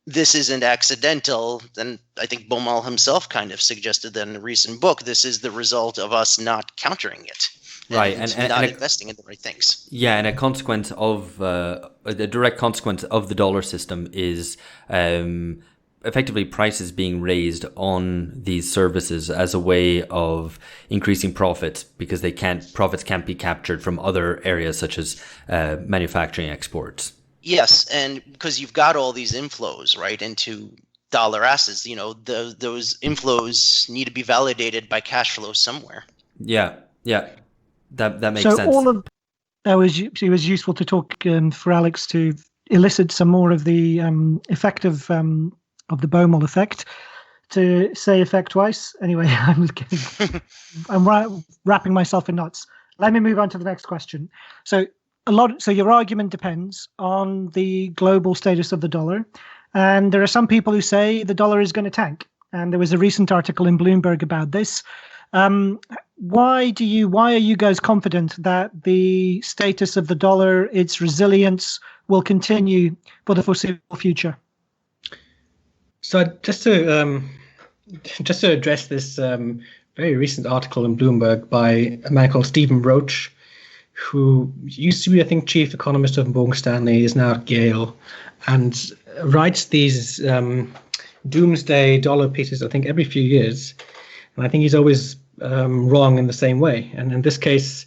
this isn't accidental. And I think Beaumont himself kind of suggested that in a recent book, this is the result of us not countering it. Right, and not investing in the right things. Yeah, and a consequence of a direct consequence of the dollar system is effectively prices being raised on these services as a way of increasing profits, because profits can't be captured from other areas such as manufacturing exports. Yes, and because you've got all these inflows right into dollar assets, those inflows need to be validated by cash flow somewhere. Yeah. That makes sense. So all of that was useful to talk for Alex to elicit some more of the effect of the Beaumont effect. To say effect twice. Anyway, I'm kidding. I'm wrapping myself in knots. Let me move on to the next question. So your argument depends on the global status of the dollar, and there are some people who say the dollar is going to tank. And there was a recent article in Bloomberg about this. Why are you guys confident that the status of the dollar, its resilience, will continue for the foreseeable future? So just to address this very recent article in Bloomberg by a man called Stephen Roach, who used to be, I think, chief economist of Morgan Stanley, is now at Yale, and writes these doomsday dollar pieces, I think, every few years. And I think he's always wrong in the same way. And in this case,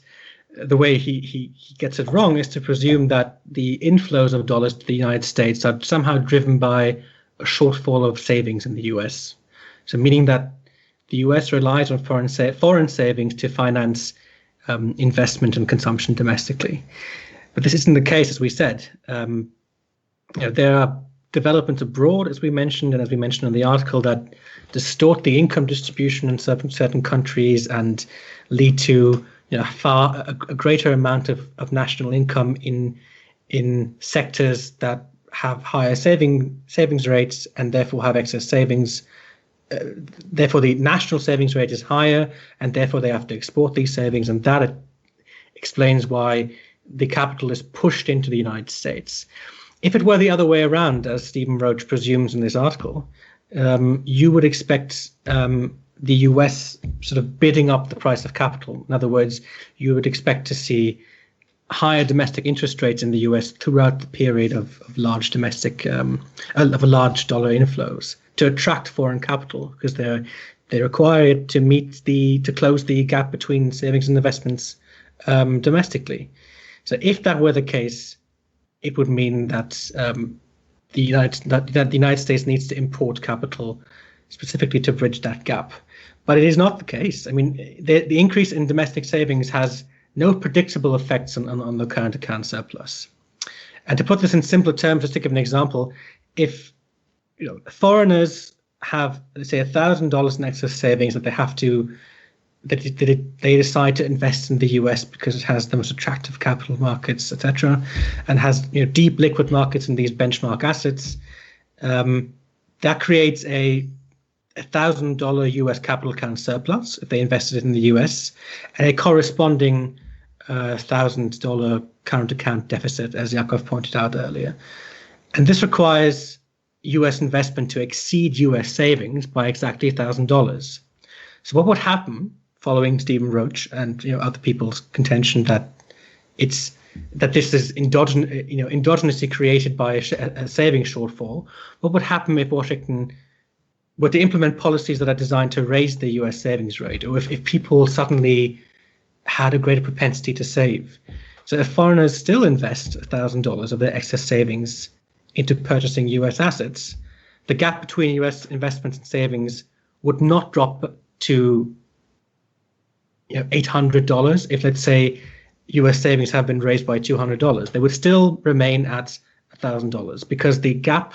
the way he gets it wrong is to presume that the inflows of dollars to the United States are somehow driven by a shortfall of savings in the US. So meaning that the US relies on foreign savings to finance investment and consumption domestically. But this isn't the case, as we said. There are developments abroad, as we mentioned, and as we mentioned in the article, that distort the income distribution in certain countries and lead to a greater amount of national income in sectors that have higher savings rates and therefore have excess savings. Therefore, the national savings rate is higher, and therefore they have to export these savings, and that explains why the capital is pushed into the United States. If it were the other way around, as Stephen Roach presumes in this article, you would expect the US sort of bidding up the price of capital. In other words, you would expect to see higher domestic interest rates in the US throughout the period of large domestic, of large dollar inflows to attract foreign capital, because they require it to close the gap between savings and investments domestically. So if that were the case, it would mean that the United States needs to import capital specifically to bridge that gap. But it is not the case. I mean, the increase in domestic savings has no predictable effects on the current account surplus. And to put this in simpler terms, just to give an example, if foreigners have, let's say, $1,000 in excess savings that they have to, that they decide to invest in the US because it has the most attractive capital markets, etc., and has deep liquid markets in these benchmark assets, that creates a $1,000 US capital account surplus if they invested it in the US, and a corresponding $1,000 current account deficit, as Yakov pointed out earlier. And this requires US investment to exceed US savings by exactly $1,000. So what would happen, following Stephen Roach and other people's contention that this is endogenously created by a savings shortfall? What would happen if Washington were to implement policies that are designed to raise the US savings rate, or if people suddenly had a greater propensity to save? So if foreigners still invest $1,000 of their excess savings into purchasing US assets, the gap between US investments and savings would not drop to $800 if, let's say, US savings have been raised by $200. They would still remain at $1,000 because the gap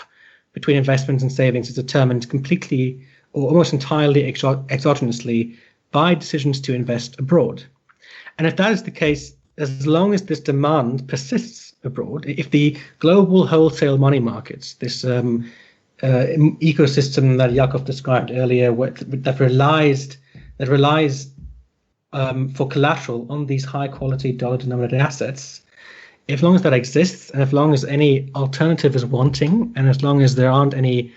between investments and savings is determined completely or almost entirely exogenously by decisions to invest abroad. And if that is the case, as long as this demand persists abroad, if the global wholesale money markets, this ecosystem that Yakov described earlier, that relies for collateral on these high-quality dollar-denominated assets, as long as that exists, and as long as any alternative is wanting, and as long as there aren't any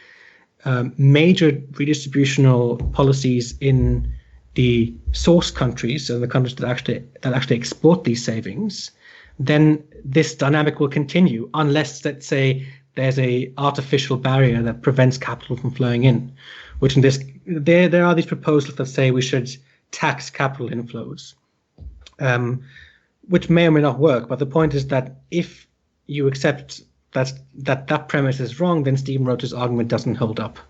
major redistributional policies in the source countries, so the countries that actually export these savings, then this dynamic will continue unless, let's say, there's a artificial barrier that prevents capital from flowing in. Which in this, there are these proposals that say we should tax capital inflows, which may or may not work. But the point is that if you accept that premise is wrong, then Stephen Roach's argument doesn't hold up.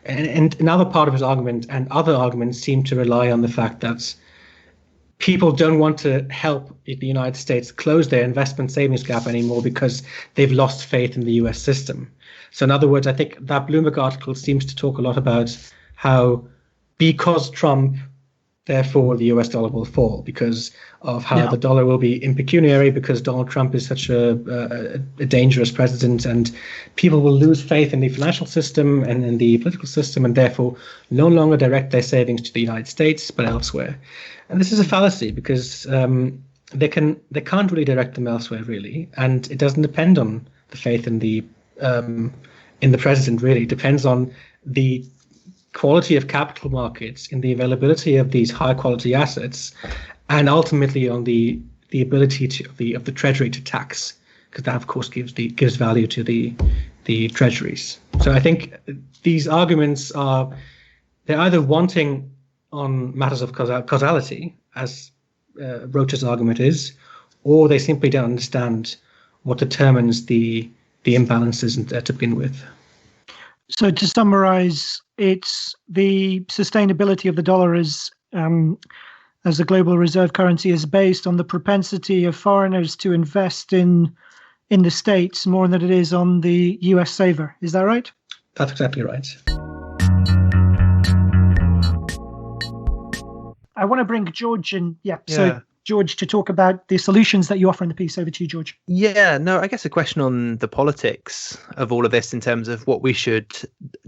And another part of his argument and other arguments seem to rely on the fact that people don't want to help the United States close their investment savings gap anymore because they've lost faith in the US system. So in other words, I think that Bloomberg article seems to talk a lot about how because Trump, therefore the US dollar will fall, because of how the dollar will be impecuniary, because Donald Trump is such a dangerous president, and people will lose faith in the financial system and in the political system, and therefore no longer direct their savings to the United States, but elsewhere. And this is a fallacy because they can't really direct them elsewhere, really, and it doesn't depend on the faith in the president. Really, it depends on the quality of capital markets, in the availability of these high quality assets, and ultimately on the ability of the Treasury to tax, because that of course gives value to the treasuries. So I think these arguments they're either wanting on matters of causality, as Roach's argument is, or they simply don't understand what determines the imbalances to begin with. So to summarize, it's the sustainability of the dollar as a global reserve currency is based on the propensity of foreigners to invest in the States more than it is on the US saver. Is that right? That's exactly right. I want to bring George in. So George, to talk about the solutions that you offer in the piece. Over to you, George. Yeah, no, I guess a question on the politics of all of this in terms of what we should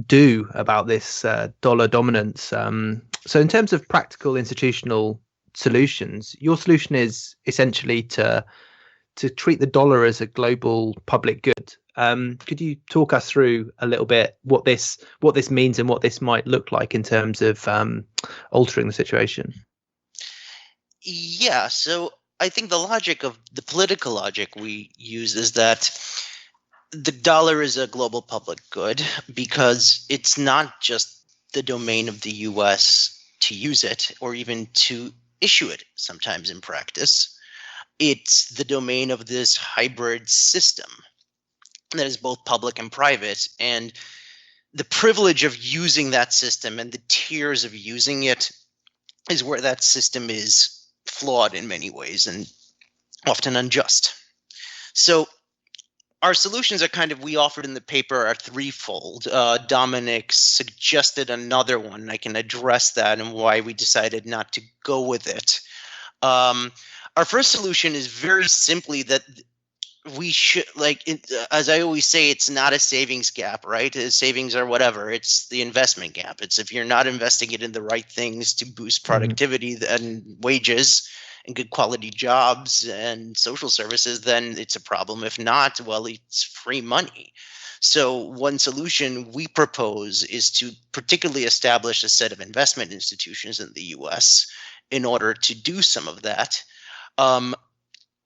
do about this dollar dominance. So in terms of practical institutional solutions, your solution is essentially to treat the dollar as a global public good. Could you talk us through a little bit what this means and what this might look like in terms of altering the situation? Yeah, so I think the political logic we use is that the dollar is a global public good because it's not just the domain of the US to use it or even to issue it sometimes in practice. It's the domain of this hybrid system that is both public and private. And the privilege of using that system and the tiers of using it is where that system is flawed in many ways and often unjust. So our solutions are kind of, we offered in the paper, are threefold. Dominik suggested another one. I can address that and why we decided not to go with it. Our first solution is very simply that we should, as I always say, it's not a savings gap, right? Savings or whatever. It's the investment gap. It's if you're not investing it in the right things to boost productivity and wages and good quality jobs and social services, then it's a problem. If not, well, it's free money. So one solution we propose is to particularly establish a set of investment institutions in the US in order to do some of that.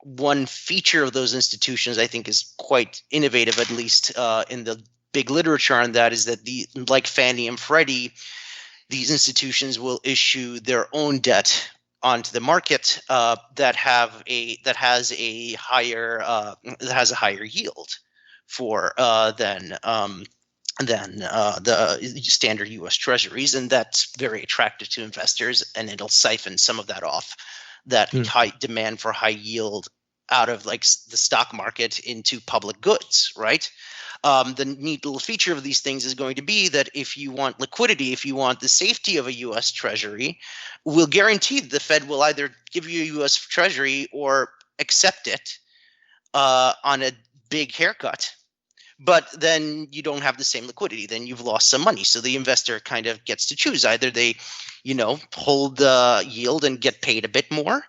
One feature of those institutions I think is quite innovative, at least in the big literature on that, is that like Fannie and Freddie, these institutions will issue their own debt onto the market that has a higher yield than the standard U.S. Treasuries, and that's very attractive to investors, and it'll siphon some of that off, that high demand for high yield out of the stock market into public goods, right? The neat little feature of these things is going to be that if you want liquidity, if you want the safety of a U.S. Treasury, we'll guarantee the Fed will either give you a U.S. Treasury or accept it on a big haircut. But then you don't have the same liquidity. Then you've lost some money. So the investor kind of gets to choose. Either they, hold the yield and get paid a bit more,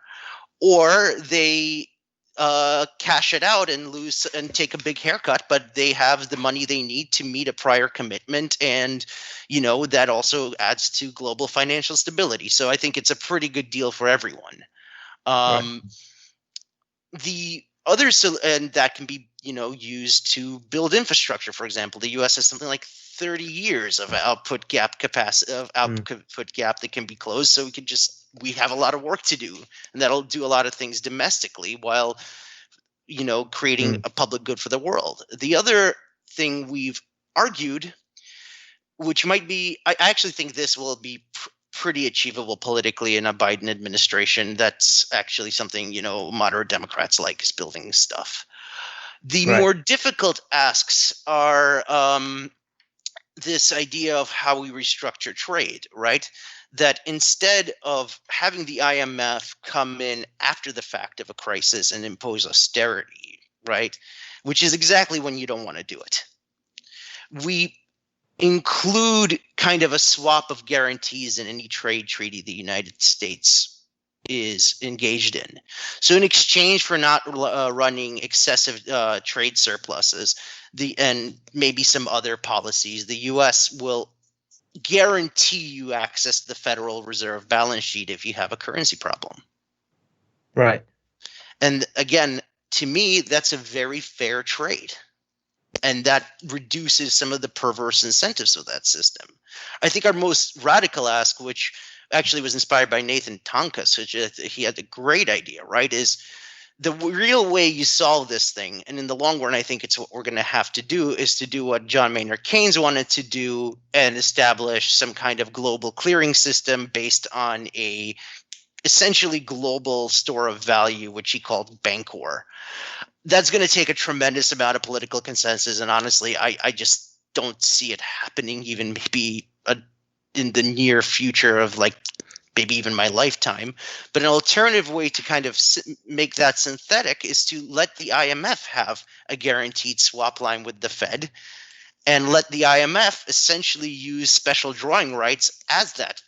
or they cash it out and lose and take a big haircut, but they have the money they need to meet a prior commitment. And, that also adds to global financial stability. So I think it's a pretty good deal for everyone. Right. The others, and that can be, used to build infrastructure. For example, the U.S. has something like 30 years of output gap capacity, output gap that can be closed. So we have a lot of work to do, and that'll do a lot of things domestically while, creating a public good for the world. The other thing we've argued, which might be, I actually think this will be pretty achievable politically in a Biden administration. That's actually something, moderate Democrats like, is building stuff. The more difficult asks are this idea of how we restructure trade, right? That instead of having the IMF come in after the fact of a crisis and impose austerity, right? Which is exactly when you don't want to do it. We include kind of a swap of guarantees in any trade treaty the United States is engaged in. So in exchange for not running excessive trade surpluses, and maybe some other policies, the U.S. will guarantee you access to the Federal Reserve balance sheet if you have a currency problem. Right. And again, to me, that's a very fair trade. And that reduces some of the perverse incentives of that system. I think our most radical ask, which actually was inspired by Nathan Tonkus, which he had a great idea, right, is the real way you solve this thing, and in the long run, I think it's what we're going to have to do, is to do what John Maynard Keynes wanted to do and establish some kind of global clearing system based on a essentially global store of value, which he called Bancor. That's going to take a tremendous amount of political consensus, and honestly, I just don't see it happening even maybe in the near future of maybe even my lifetime. But an alternative way to kind of make that synthetic is to let the IMF have a guaranteed swap line with the Fed, and let the IMF essentially use special drawing rights as that,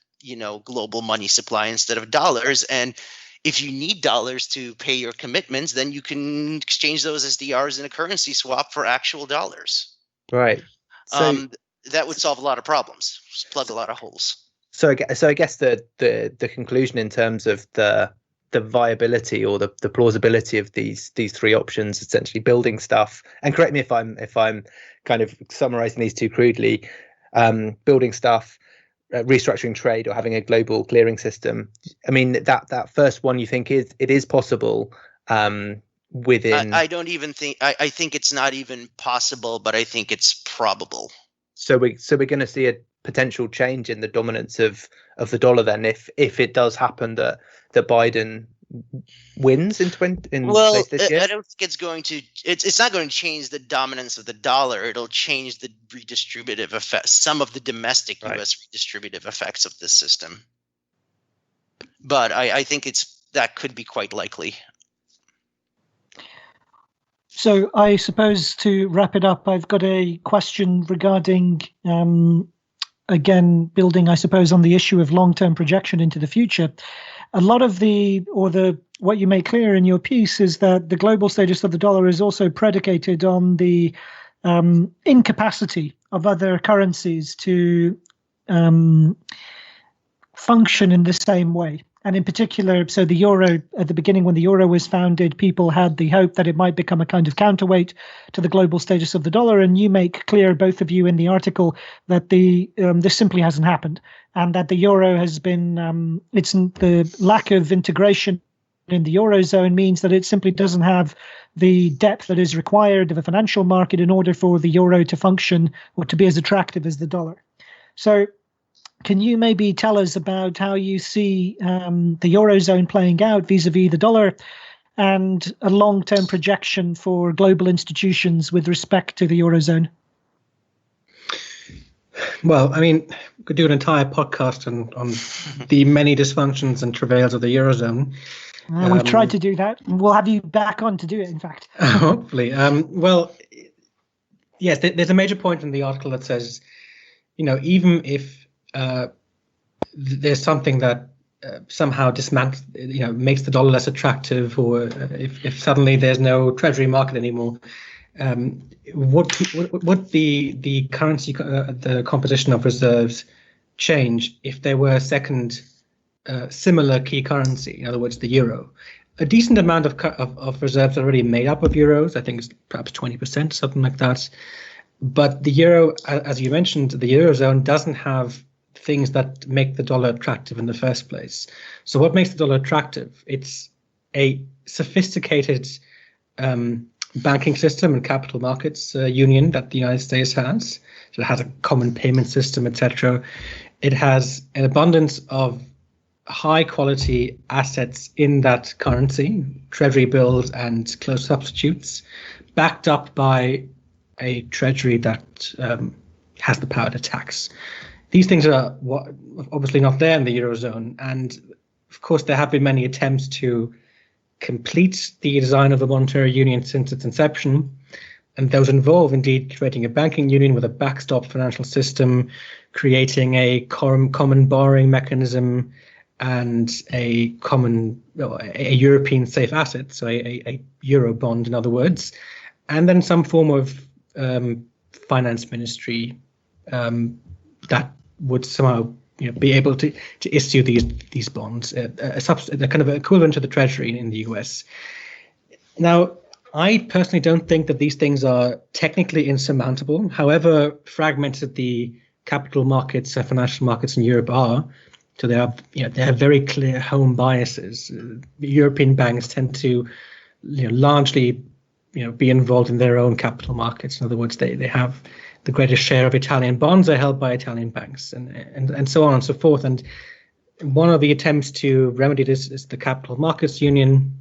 global money supply instead of dollars. And if you need dollars to pay your commitments, then you can exchange those as DRs in a currency swap for actual dollars. Right. So that would solve a lot of problems, just plug a lot of holes. So I guess the conclusion in terms of the viability or the plausibility of these three options, essentially building stuff, and correct me if I'm kind of summarizing these too crudely, building stuff, restructuring trade, or having a global clearing system. I mean, that first one, you think it is possible within? I don't even think. I think it's not even possible, but I think it's probable. So we're going to see a potential change in the dominance of the dollar then, if it does happen that Biden wins in Well, place this year? I don't think it's going to. It's not going to change the dominance of the dollar. It'll change the redistributive effect, some of the domestic U.S. redistributive effects of this system. But I think that could be quite likely. So I suppose to wrap it up, I've got a question regarding, again, building, I suppose, on the issue of long-term projection into the future. A lot of what you make clear in your piece is that the global status of the dollar is also predicated on the incapacity of other currencies to function in the same way. And in particular, so the euro, at the beginning when the euro was founded, people had the hope that it might become a kind of counterweight to the global status of the dollar. And you make clear, both of you in the article, that this simply hasn't happened, and that the euro has been, it's the lack of integration in the eurozone means that it simply doesn't have the depth that is required of a financial market in order for the euro to function or to be as attractive as the dollar. So can you maybe tell us about how you see the eurozone playing out vis-a-vis the dollar, and a long-term projection for global institutions with respect to the eurozone? Well, I mean, we could do an entire podcast on the many dysfunctions and travails of the eurozone. We've tried to do that. We'll have you back on to do it, in fact. Hopefully. Well, yes, there's a major point in the article that says, even if there's something that somehow makes the dollar less attractive, or if suddenly there's no treasury market anymore, what the currency, the composition of reserves change if there were a second similar key currency, in other words, the euro? A decent amount of reserves are already made up of euros. I think it's perhaps 20%, something like that. But the euro, as you mentioned, the eurozone doesn't have things that make the dollar attractive in the first place. So what makes the dollar attractive? It's a sophisticated banking system and capital markets union that the United States has. So it has a common payment system, etc. It has an abundance of high quality assets in that currency, treasury bills and close substitutes, backed up by a treasury that has the power to tax. These things are obviously not there in the eurozone, and of course there have been many attempts to complete the design of the monetary union since its inception, and those involve indeed creating a banking union with a backstop financial system, creating a common borrowing mechanism, and a European safe asset, so a euro bond, in other words, and then some form of finance ministry that would somehow be able to issue these bonds, a kind of equivalent to the Treasury in the US. Now, I personally don't think that these things are technically insurmountable, however fragmented the capital markets and financial markets in Europe are. So they have very clear home biases. European banks tend to largely be involved in their own capital markets. In other words, they have the greatest share of Italian bonds are held by Italian banks, and so on and so forth. And one of the attempts to remedy this is the capital markets union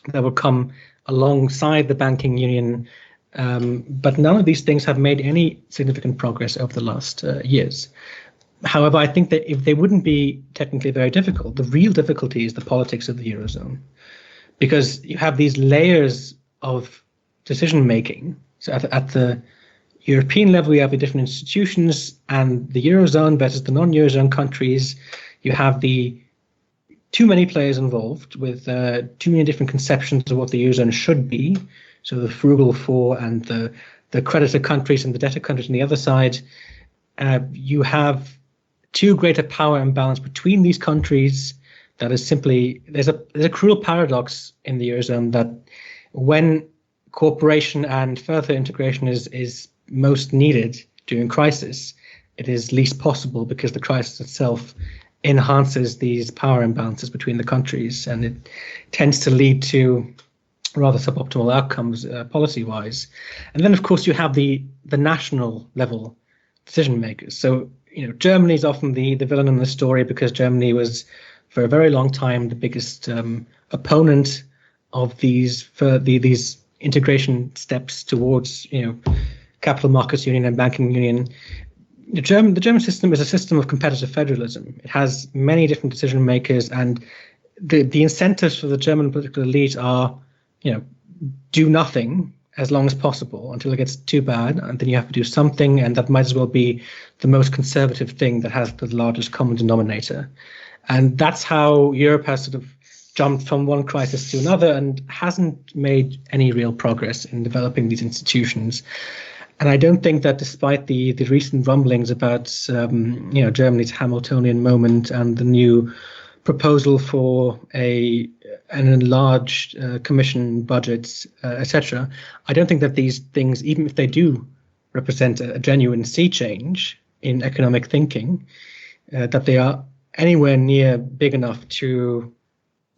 that will come alongside the banking union. But none of these things have made any significant progress over the last years. However, I think that if they wouldn't be technically very difficult, the real difficulty is the politics of the eurozone, because you have these layers of decision making. So at the European level, you have the different institutions, and the eurozone versus the non-eurozone countries, you have the too many players involved with too many different conceptions of what the eurozone should be. So the frugal four and the creditor countries and the debtor countries on the other side. You have too great a power imbalance between these countries. That is simply, there's a cruel paradox in the eurozone that when cooperation and further integration is most needed during crisis, it is least possible because the crisis itself enhances these power imbalances between the countries, and it tends to lead to rather suboptimal outcomes policy-wise. And then, of course, you have the national level decision makers. So, Germany is often the villain in the story because Germany was, for a very long time, the biggest opponent of these integration steps towards capital markets union and banking union. The German system is a system of competitive federalism. It has many different decision makers, and the incentives for the German political elite are, do nothing as long as possible until it gets too bad, and then you have to do something, and that might as well be the most conservative thing that has the largest common denominator. And that's how Europe has sort of jumped from one crisis to another and hasn't made any real progress in developing these institutions. And I don't think that, despite the recent rumblings about Germany's Hamiltonian moment and the new proposal for an enlarged commission budget, etc., I don't think that these things, even if they do represent a genuine sea change in economic thinking, that they are anywhere near big enough to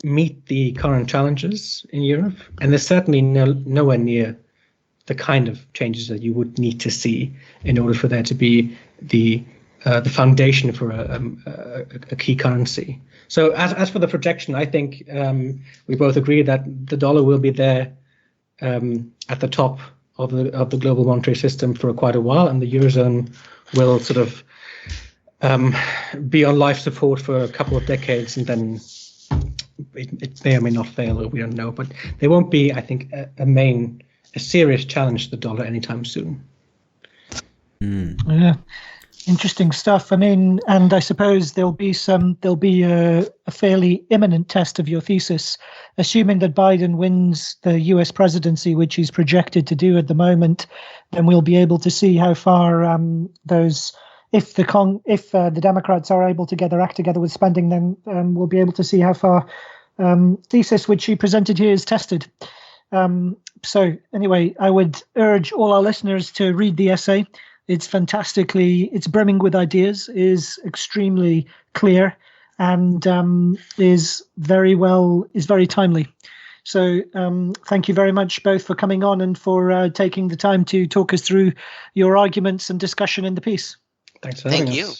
meet the current challenges in Europe. And there's certainly nowhere near the kind of changes that you would need to see in order for there to be the foundation for a key currency. So as for the projection, I think we both agree that the dollar will be there at the top of the global monetary system for quite a while, and the Eurozone will sort of be on life support for a couple of decades, and then it may or may not fail, or we don't know. But there won't be, I think, a serious challenge to the dollar anytime soon. Yeah, interesting stuff. I mean, and I suppose there'll be a fairly imminent test of your thesis, assuming that Biden wins the U.S. presidency, which he's projected to do at the moment. Then we'll be able to see how far if the Democrats are able to get their act together with spending, then we'll be able to see how far thesis which he presented here is tested. So anyway, I would urge all our listeners to read the essay. It's it's brimming with ideas, is extremely clear, and is very timely. So thank you very much both for coming on and for taking the time to talk us through your arguments and discussion in the piece. Thanks for having us. Thank you.